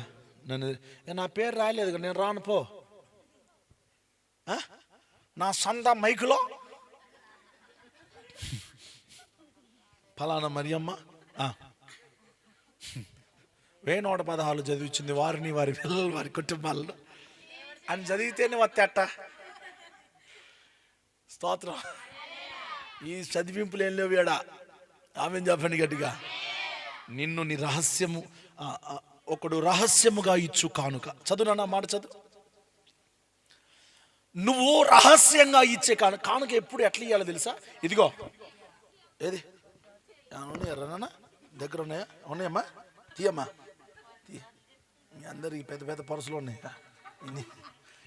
నా పేరు రాయలేదు, నేను రాను పో. నా సొంత మైకులో ఫలానా మరియమ్మ 116 చదివించింది వారిని వారి పిల్లలు వారి కుటుంబాలను అని చదివితేనే వత్తేట. స్తోత్రం. ఈ చదివింపులు ఏం లేవు ఏడా. ఆమె చెప్పండి గట్టిగా. నిన్ను నీ రహస్యము ఒకడు రహస్యముగా ఇచ్చు కానుక. చదువు నా మాట చదువు. నువ్వు రహస్యంగా ఇచ్చే కానుక ఎప్పుడు ఎట్లా ఇవ్వాలో తెలుసా? ఇదిగో ఏది ఎర్రనా దగ్గర ఉన్నాయా? ఉన్నాయమ్మా, తీయమ్మా, తీయ. మీ అందరికి పెద్ద పెద్ద పరుసులు ఉన్నాయి.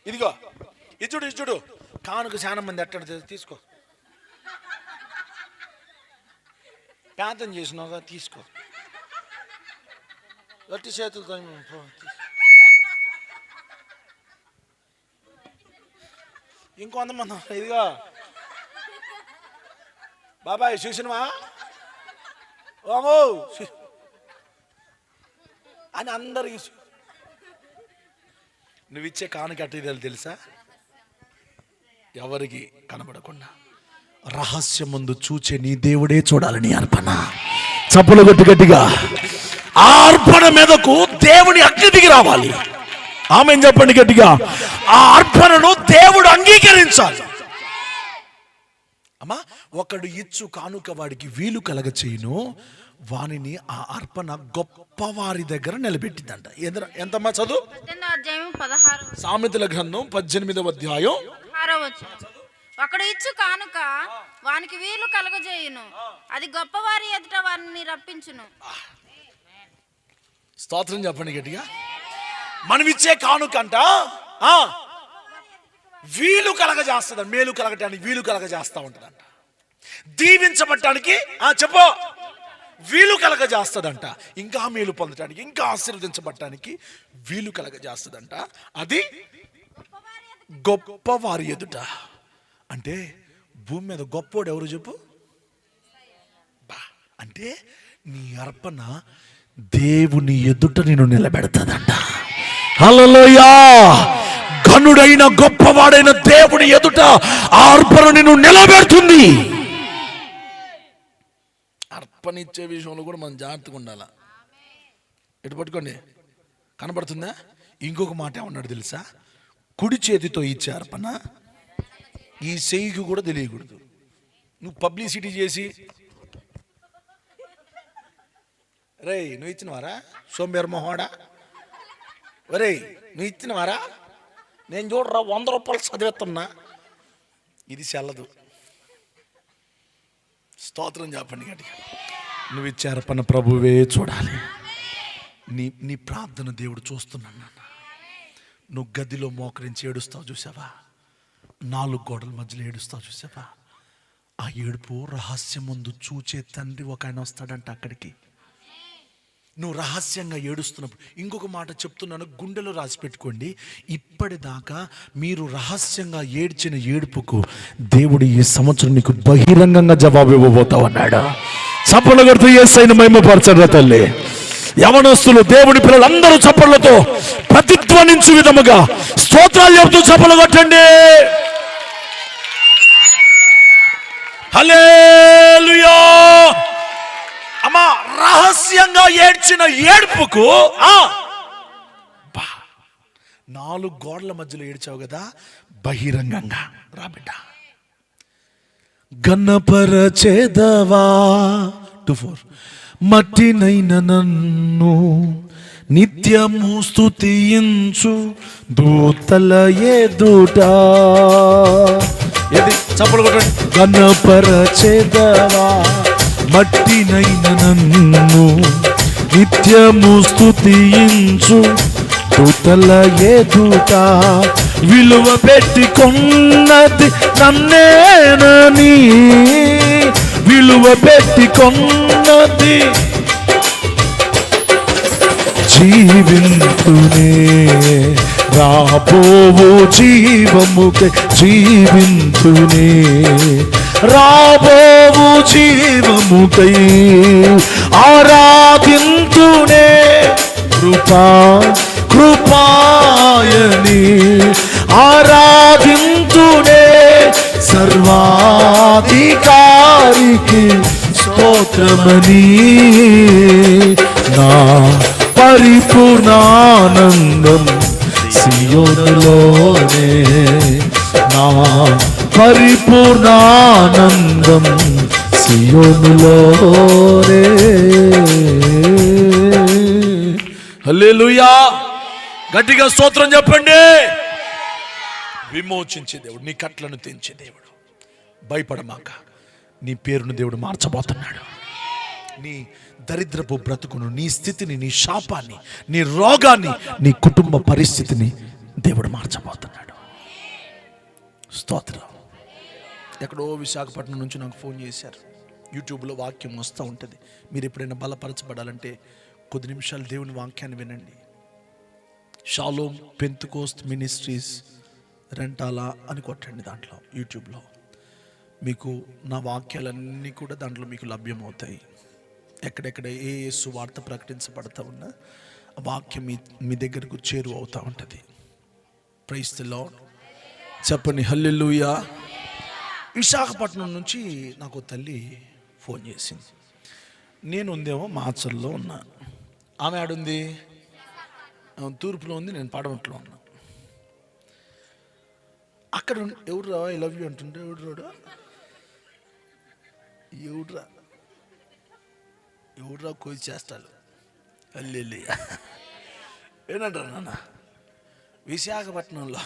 ఇదిగో ఇచ్చుడు ఇచ్చుడు కానుక చాలా మంది ఎట్ట తీసుకో. ప్రార్థన చేసినావుగా తీసుకో. గట్టి చేతులతో ఇంకొంతమంది ఇదిగో బాబాయ్ చూసినవా ఓమో అని అందరికి నువ్వు ఇచ్చే కానుక అట్టిది తెలుసా? ఎవరికి కనబడకుండా రహస్యం ముందు చూచే నీ దేవుడే చూడాలని అర్పణ. చప్పులు గట్టి గట్టిగా. ఆ అర్పణ మీదకు దేవుని అగ్ని దిగి రావాలి. ఆమెన్ చెప్పండి గట్టిగా. ఆ అర్పణను దేవుడు అంగీకరించాలి. అమ్మా, ఒకడు ఇచ్చు కానుక వాడికి వీలు కలగ చేయును, వానిని ఆ అర్పణ గొప్ప వారి దగ్గర నిలబెట్టిందంట. ఎంతమ్మా చదువు? సామెతల గ్రంథం 18వ అధ్యాయం 6వ వచనం. ఒకడు ఇచ్చు కానుక వానికి వీలు కలగజేయును, అది గొప్పవారి ఎదుట వారిని రప్పించును. స్తోత్రం చెప్పండి గట్టిగా. మనం ఇచ్చే కానుకంట వీలు కలగజేస్తుందంట. మేలు కలగటానికి వీలు కలగజేస్తా ఉంటుందంట. దీవించబడటానికి చెప్పు వీలు కలగజేస్తుందంట. ఇంకా మేలు పొందటానికి, ఇంకా ఆశీర్వదించబడటానికి వీలు కలగజేస్తుందంట. అది గొప్ప వారి ఎదుట. అంటే భూమి మీద గొప్పోడు ఎవరు చెప్పు? అంటే నీ అర్పణ దేవుని ఎదుట నిన్ను నిలబెడతాదంట. హల్లెలూయా. ఘనుడైన గొప్పవాడైన దేవుని ఎదుట ఆ అర్పణ నిన్ను నిలబెడుతుంది. అర్పణ ఇచ్చే విషయంలో కూడా మనం జాగ్రత్తగా ఉండాలి. ఎటు పట్టుకోండి, కనబడుతుందా? ఇంకొక మాట ఏమన్నాడు తెలుసా? కుడి చేతితో ఇచ్చే అర్పణ ఈ చెయ్యికి కూడా తెలియకూడదు. నువ్వు పబ్లిసిటీ చేసి రే నువ్వు ఇచ్చినవారా సోంబేర్ మొహోడా, ఒరే నువ్వు ఇచ్చినవారా, నేను చూడరా 100 రూపాయలు చదివేస్తున్నా, ఇది చెల్లదు. స్తోత్రం చెప్పండి గట్టిగా. నువ్వు ఇచ్చే అర్పణ ప్రభువే చూడాలి. నీ ప్రార్థన దేవుడు చూస్తున్నాను. నువ్వు గదిలో మోకరించి ఏడుస్తావు చూసావా? 4 గోడల మధ్యలో ఏడుస్తావు చూసావా? ఆ ఏడుపు రహస్యం ముందు చూచే తండ్రి ఒక ఆయన వస్తాడంట అక్కడికి. నువ్వు రహస్యంగా ఏడుస్తున్నప్పుడు, ఇంకొక మాట చెప్తున్నాను, గుండెలో రాసి పెట్టుకోండి. ఇప్పటిదాకా మీరు రహస్యంగా ఏడ్చిన ఏడుపుకు దేవుడు ఈ సంవత్సరం నీకు బహిరంగంగా జవాబు ఇవ్వబోతావు అన్నాడు. చప్పలు కొడుతూ యేసయ్యను మహిమపరచండి తల్లి. యవనస్తులు, దేవుని పిల్లలందరూ చప్పట్లతో ప్రతిధ్వనించు విధముగా స్తోత్రాలు చెబుతూ చప్పలు కొట్టండి. హల్లెలూయా. అమ్మా, రహస్యంగా ఏడ్చిన ఏడుపుకు 4 గోడల మధ్యలో ఏడ్చావు కదా, బహిరంగంగా రా బిడ్డ. గణపరచేదవా 2-4 మట్టినైన నన్ను నిత్యము స్తుతించు దూతల ఎదుట. ఏది చప్పలు కొట్టండి. గణపరచేదవా మట్టినైన నన్ను నిత్యము స్తుతించు దూతల ఎదుట. విలువ పెట్టుకున్నది నన్నేనని, విలువ పెట్టుకున్నది జీవింతునే రాబోవు జీవముకై, జీవింతునే రాబోవు జీవముకై ఆరాధింతునే. కృపాయని ఆరాధింతునే. సర్వాధికారికి స్తోత్రమని నా పరిపూర్ణానందం సియోనులోనే, నా పరిపూర్ణానందం సియోనులోనే. హల్లెలూయా, గట్టిగా స్తోత్రం చెప్పండి. విమోచించే దేవుడు, నీ కట్లను తెంచే దేవుడు. భయపడమాక, నీ పేరును దేవుడు మార్చబోతున్నాడు. నీ దరిద్రపు బ్రతుకును, నీ స్థితిని, నీ శాపాన్ని, నీ రోగాన్ని, నీ కుటుంబ పరిస్థితిని దేవుడు మార్చబోతున్నాడు. స్తోత్రం. ఎక్కడో విశాఖపట్నం నుంచి నాకు ఫోన్ చేశారు. యూట్యూబ్లో వాక్యం వస్తూ ఉంటుంది. మీరు ఎప్పుడైనా బలపరచబడాలంటే కొద్ది నిమిషాలు దేవుని వాక్యాన్ని వినండి. షాలోమ్ పెంతెకోస్త్ మినిస్ట్రీస్ రెంటాలా అని కొట్టండి దాంట్లో, యూట్యూబ్లో. మీకు నా వాక్యాలన్నీ కూడా దాంట్లో మీకు లభ్యమవుతాయి. ఎక్కడెక్కడ ఏ సువార్త ప్రకటించబడతా ఉన్నా ఆ వాక్యం మీ దగ్గరకు చేరువ అవుతూ ఉంటుంది. ప్రైజ్ ది లార్డ్ చెప్పండి హల్లెలూయా. విశాఖపట్నం నుంచి నాకు తల్లి ఫోన్ చేసింది. నేను ఉందేమో మాచర్లో ఉన్నా, ఆమె ఆడుంది తూర్పులో ఉంది, నేను పడమట్లో ఉన్నా. అక్కడ ఎవరురా ఐ లవ్ యూ అంటుంటే ఎవడురా కోయి చేస్తాడు. అల్లెల్లి ఏంటంటారు నాన్న, విశాఖపట్నంలో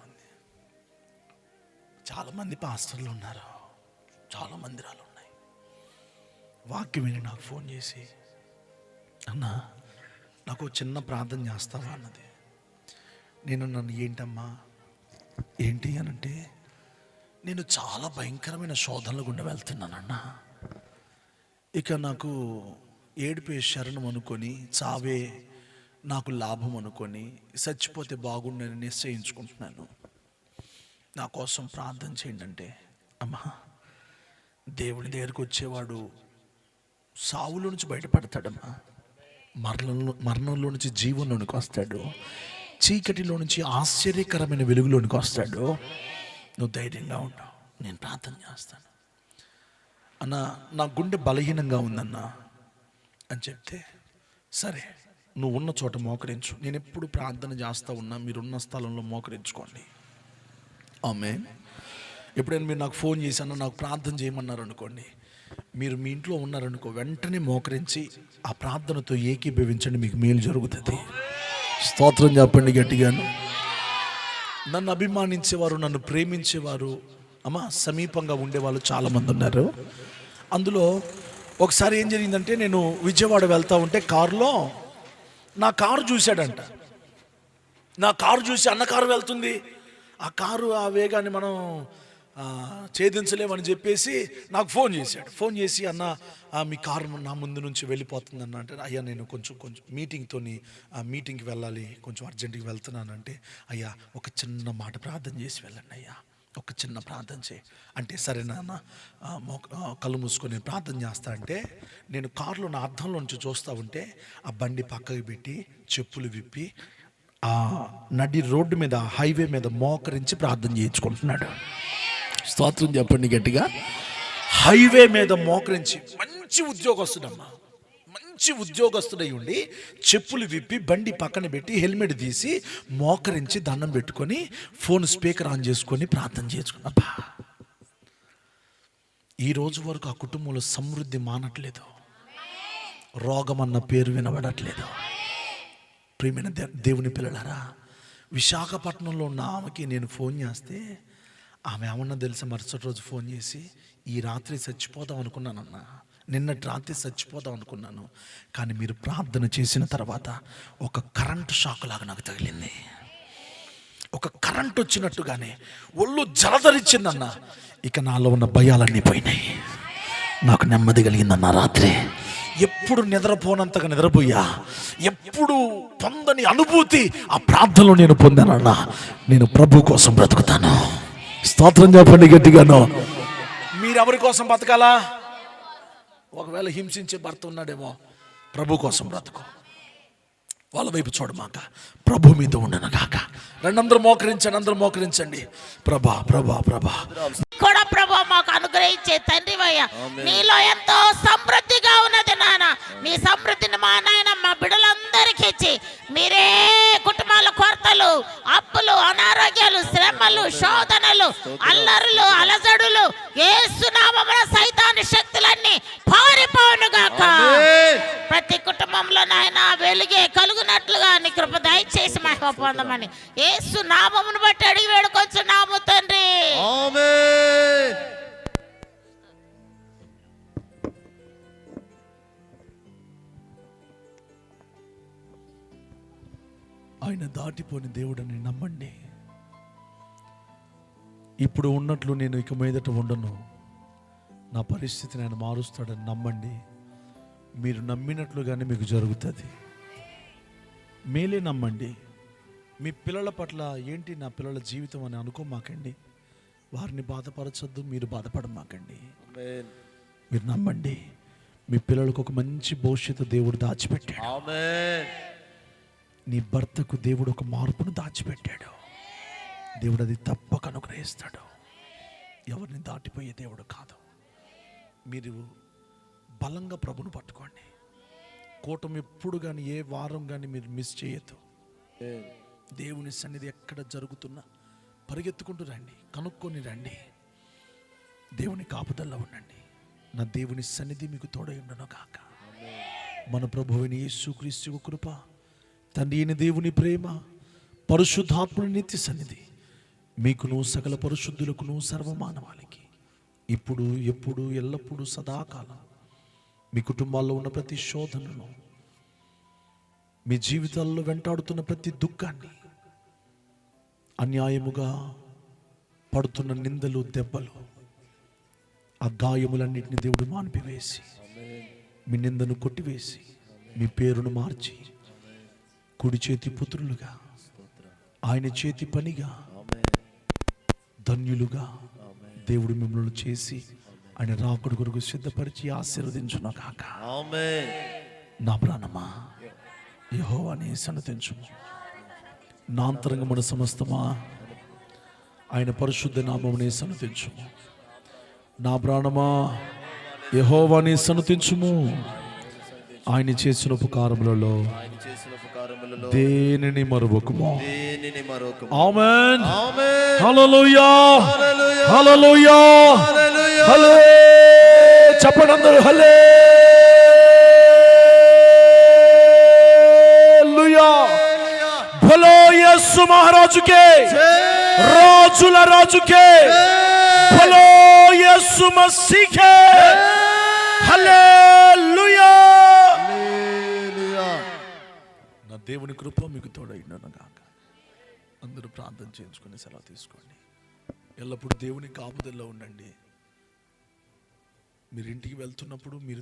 ఉంది. చాలామంది పాస్టర్లు ఉన్నారు, చాలా మందిరాలు ఉన్నాయి. వాక్యం విని నాకు ఫోన్ చేసి, అన్న నాకు చిన్న ప్రార్థన చేస్తావా అన్నది. నేను నన్ను ఏంటమ్మా ఏంటి అనంటే, నేను చాలా భయంకరమైన శోధనల గుండా వెళ్తున్నానన్నా. ఇక నాకు ఏడిపే శరణం అనుకొని, చావే నాకు లాభం అనుకొని, చచ్చిపోతే బాగుండని నిశ్చయించుకుంటున్నాను. నా కోసం ప్రార్థన చేయండి అంటే, అమ్మా దేవుని దగ్గరికి వచ్చేవాడు సావులో నుంచి బయటపడతాడమ్మా, మరణంలో నుంచి జీవంలోనికి వస్తాడు, చీకటిలో నుంచి ఆశ్చర్యకరమైన వెలుగులోనికి వస్తాడు. నువ్వు ధైర్యంగా ఉంటావు, నేను ప్రార్థన చేస్తాను అన్న. నా గుండె బలహీనంగా ఉందన్నా అని చెప్తే, సరే నువ్వు ఉన్న చోట మోకరించు, నేను ఎప్పుడు ప్రార్థన చేస్తూ ఉన్నా, మీరున్న స్థలంలో మోకరించుకోండి. ఆమేన్. ఎప్పుడైనా మీరు నాకు ఫోన్ చేశాను, నాకు ప్రార్థన చేయమన్నారు అనుకోండి, మీరు మీ ఇంట్లో ఉన్నారనుకో, వెంటనే మోకరించి ఆ ప్రార్థనతో ఏకీభవించండి, మీకు మేలు జరుగుతుంది. స్తోత్రం చెప్పండి గట్టిగాను. నన్ను అభిమానించేవారు, నన్ను ప్రేమించేవారు, సమీపంగా ఉండేవాళ్ళు చాలామంది ఉన్నారు. అందులో ఒకసారి ఏం జరిగిందంటే, నేను విజయవాడ వెళ్తూ ఉంటే కారులో నా కారు చూశాడంట. నా కారు చూసి, అన్న కారు వెళ్తుంది, ఆ కారు ఆ వేగాన్ని మనం ఛేదించలేమని చెప్పేసి నాకు ఫోన్ చేశాడు. ఫోన్ చేసి, అన్న మీ కారు నా ముందు నుంచి వెళ్ళిపోతుంది అన్న అంటే, అయ్యా నేను కొంచెం మీటింగ్కి వెళ్ళాలి, కొంచెం అర్జెంటుగా వెళ్తున్నానంటే, అయ్యా ఒక చిన్న మాట ప్రార్థన చేసి వెళ్ళండి అయ్యా, ఒక చిన్న ప్రార్థన చేయి అంటే, సరే నాన్న కళ్ళు మూసుకొని నేను ప్రార్థన చేస్తా అంటే, నేను కారులో నా అద్దంలో నుంచి చూస్తూ ఉంటే ఆ బండి పక్కకి పెట్టి చెప్పులు విప్పి ఆ నడి రోడ్డు మీద, హైవే మీద మోకరించి ప్రార్థన చేయించుకుంటున్నాడు. స్తోత్రం చెప్పండి గట్టిగా. హైవే మీద మోకరించి, మంచి ఉద్యోగస్తుడమ్మా, మంచి ఉద్యోగస్తుడై ఉండి చెప్పులు విప్పి బండి పక్కన పెట్టి హెల్మెట్ తీసి మోకరించి దండం పెట్టుకొని ఫోన్ స్పీకర్ ఆన్ చేసుకొని ప్రార్థన చేసుకున్నా. ఈ రోజు వరకు ఆ కుటుంబంలో సమృద్ధి మానట్లేదు, రోగం అన్న పేరు వినబడట్లేదు. ప్రియమైన దేవుని పిల్లలారా, విశాఖపట్నంలో ఉన్న ఆమెకి నేను ఫోన్ చేస్తే ఆమె ఏమన్నా తెలుసా, మరుసటి రోజు ఫోన్ చేసి, ఈ రాత్రి చచ్చిపోదాం అనుకున్నానన్నా, నిన్నటి రాత్రి చచ్చిపోదాం అనుకున్నాను, కానీ మీరు ప్రార్థన చేసిన తర్వాత ఒక కరెంటు షాక్ లాగా నాకు తగిలింది. ఒక కరెంట్ వచ్చినట్టుగానే ఒళ్ళు జలధరించిందన్న. ఇక నాలో ఉన్న భయాలన్నీ పోయినాయి, నాకు నెమ్మది కలిగిందన్న. రాత్రి ఎప్పుడు నిద్రపోనంతగా నిద్రపోయా, ఎప్పుడు పొందని అనుభూతి ఆ ప్రార్థనలో నేను పొందానన్నా. నేను ప్రభు కోసం బ్రతుకుతాను. స్తోత్రం చెప్పండి గట్టిగాను. మీరెవరి కోసం బతకాలా? ఒకవేళ హింసించే భర్త ఉన్నాడేమో, ప్రభు కోసం బ్రతుకు. వాళ్ళ వైపు చూడమాక, ప్రభు మీతో ఉండను గాక. రండి అందరూ మోకరించండి, అందరూ మోకరించండి. ప్రభా ప్రభా ప్రభా కూడా ప్రభు మాకు అనుగ్రహించే తండ్రివయ్య, నీలో ఎంతో సమృద్ధిగా ఉన్నది నాన్న. నీ సమృద్ధిని మా నాయన మా బిడ్డలందరికీ ఇచ్చి మీరే కుటుంబాల కొరతలు, అప్పులు, అనారోగ్యాలు, శ్రమలు, శోధనలు, అల్లరులు, అలజడులు యేసు నామమున సైతాను శక్తులన్నీ పారిపోవును గాక. ప్రతి కుటుంబంలో నాయన వెలుగే కలుగునట్లుగా నీ కృప దయచేసి మహిమ పొందమని యేసు నామమును బట్టి అడిగి వేడుకొంచున్నాము తండ్రి. ఆమేన్. ఆయన దాటిపోని దేవుడని నమ్మండి. ఇప్పుడు ఉన్నట్లు నేను ఇక మీదట ఉండను, నా పరిస్థితిని ఆయన మారుస్తాడని నమ్మండి. మీరు నమ్మినట్లుగానే మీకు జరుగుతుంది. మేలే నమ్మండి. మీ పిల్లల పట్ల ఏంటి నా పిల్లల జీవితం అని అనుకోమాకండి. వారిని బాధపరచొద్దు, మీరు బాధపడమాకండి. ఆమేన్. మీరు నమ్మండి, మీ పిల్లలకు ఒక మంచి భవిష్యత్తు దేవుడు దాచిపెట్టాడు. ఆమేన్. నీ భర్తకు దేవుడు ఒక మార్పును దాచిపెట్టాడు. దేవుడు అది తప్పక అనుగ్రహిస్తాడు. ఎవరిని దాటిపోయే దేవుడు కాదు. మీరు బలంగా ప్రభును పట్టుకోండి. కూటమి ఎప్పుడు కానీ ఏ వారం కానీ మీరు మిస్ చేయొద్దు. దేవుని సన్నిధి ఎక్కడ జరుగుతున్నా పరిగెత్తుకుంటూ రండి, కనుక్కొని రండి. దేవుని కాపుదల్లో ఉండండి. నా దేవుని సన్నిధి మీకు తోడై ఉండను కాక. మన ప్రభువైన యేసుక్రీస్తు కృప, తండ్రి అయిన దేవుని ప్రేమ, పరిశుద్ధాత్ముని నిత్య సన్నిధి మీకును సకల పరిశుద్ధులకును సర్వమానవాళికి ఇప్పుడు ఎప్పుడు ఎల్లప్పుడూ సదాకాలం మీ కుటుంబాల్లో ఉన్న ప్రతి శోధనను, మీ జీవితాల్లో వెంటాడుతున్న ప్రతి దుఃఖాన్ని, అన్యాయముగా పడుతున్న నిందలు, దెబ్బలు, ఆ గాయములన్నింటినీ దేవుడు మాన్పివేసి మీ నిందను కొట్టివేసి మీ పేరును మార్చి కుడి చేతి పుత్రులుగా, ఆయన చేతి పనిగా, ధన్యులుగా దేవుడు మిమ్మల్ని చేసి ఆయన రాకుడు కొరకు సిద్ధపరిచి ఆశీర్వదించును కాక. ఆమేన్. నా ప్రాణమా యెహోవాని సన్నతించుము, నా అంతరంగమున సమస్తమా ఆయన పరిశుద్ధ నామమునే సన్నతించుము. నా ప్రాణమా యెహోవాని సన్నతించుము, ఆయన చేసిన ఉపకారములలో ఆయన చేసిన ఉపకారములలో దేనిని మరువకుము. దేనిని మరొక. ఆమేన్. ఆమేన్. హల్లెలూయా, హల్లెలూయా. హల్లెలూయా, హల్లెలూయా. హల్లెలూయా. చెప్పండి అందరూ హల్లెలూయా. భలో యేసు మహారాజుకే, రాజుల రాజుకే, భలో యేసు మసీహే. హల్లెలూయా. హల్లెలూయా. నా దేవుని కృప మీకు తోడైండును గాక. అందరూ ప్రార్థన చేయించుకొని సెలవు తీసుకోండి. ఎల్లప్పుడూ దేవుని కాపుదల్లో ఉండండి. మీరు ఇంటికి వెళ్తున్నప్పుడు మీరు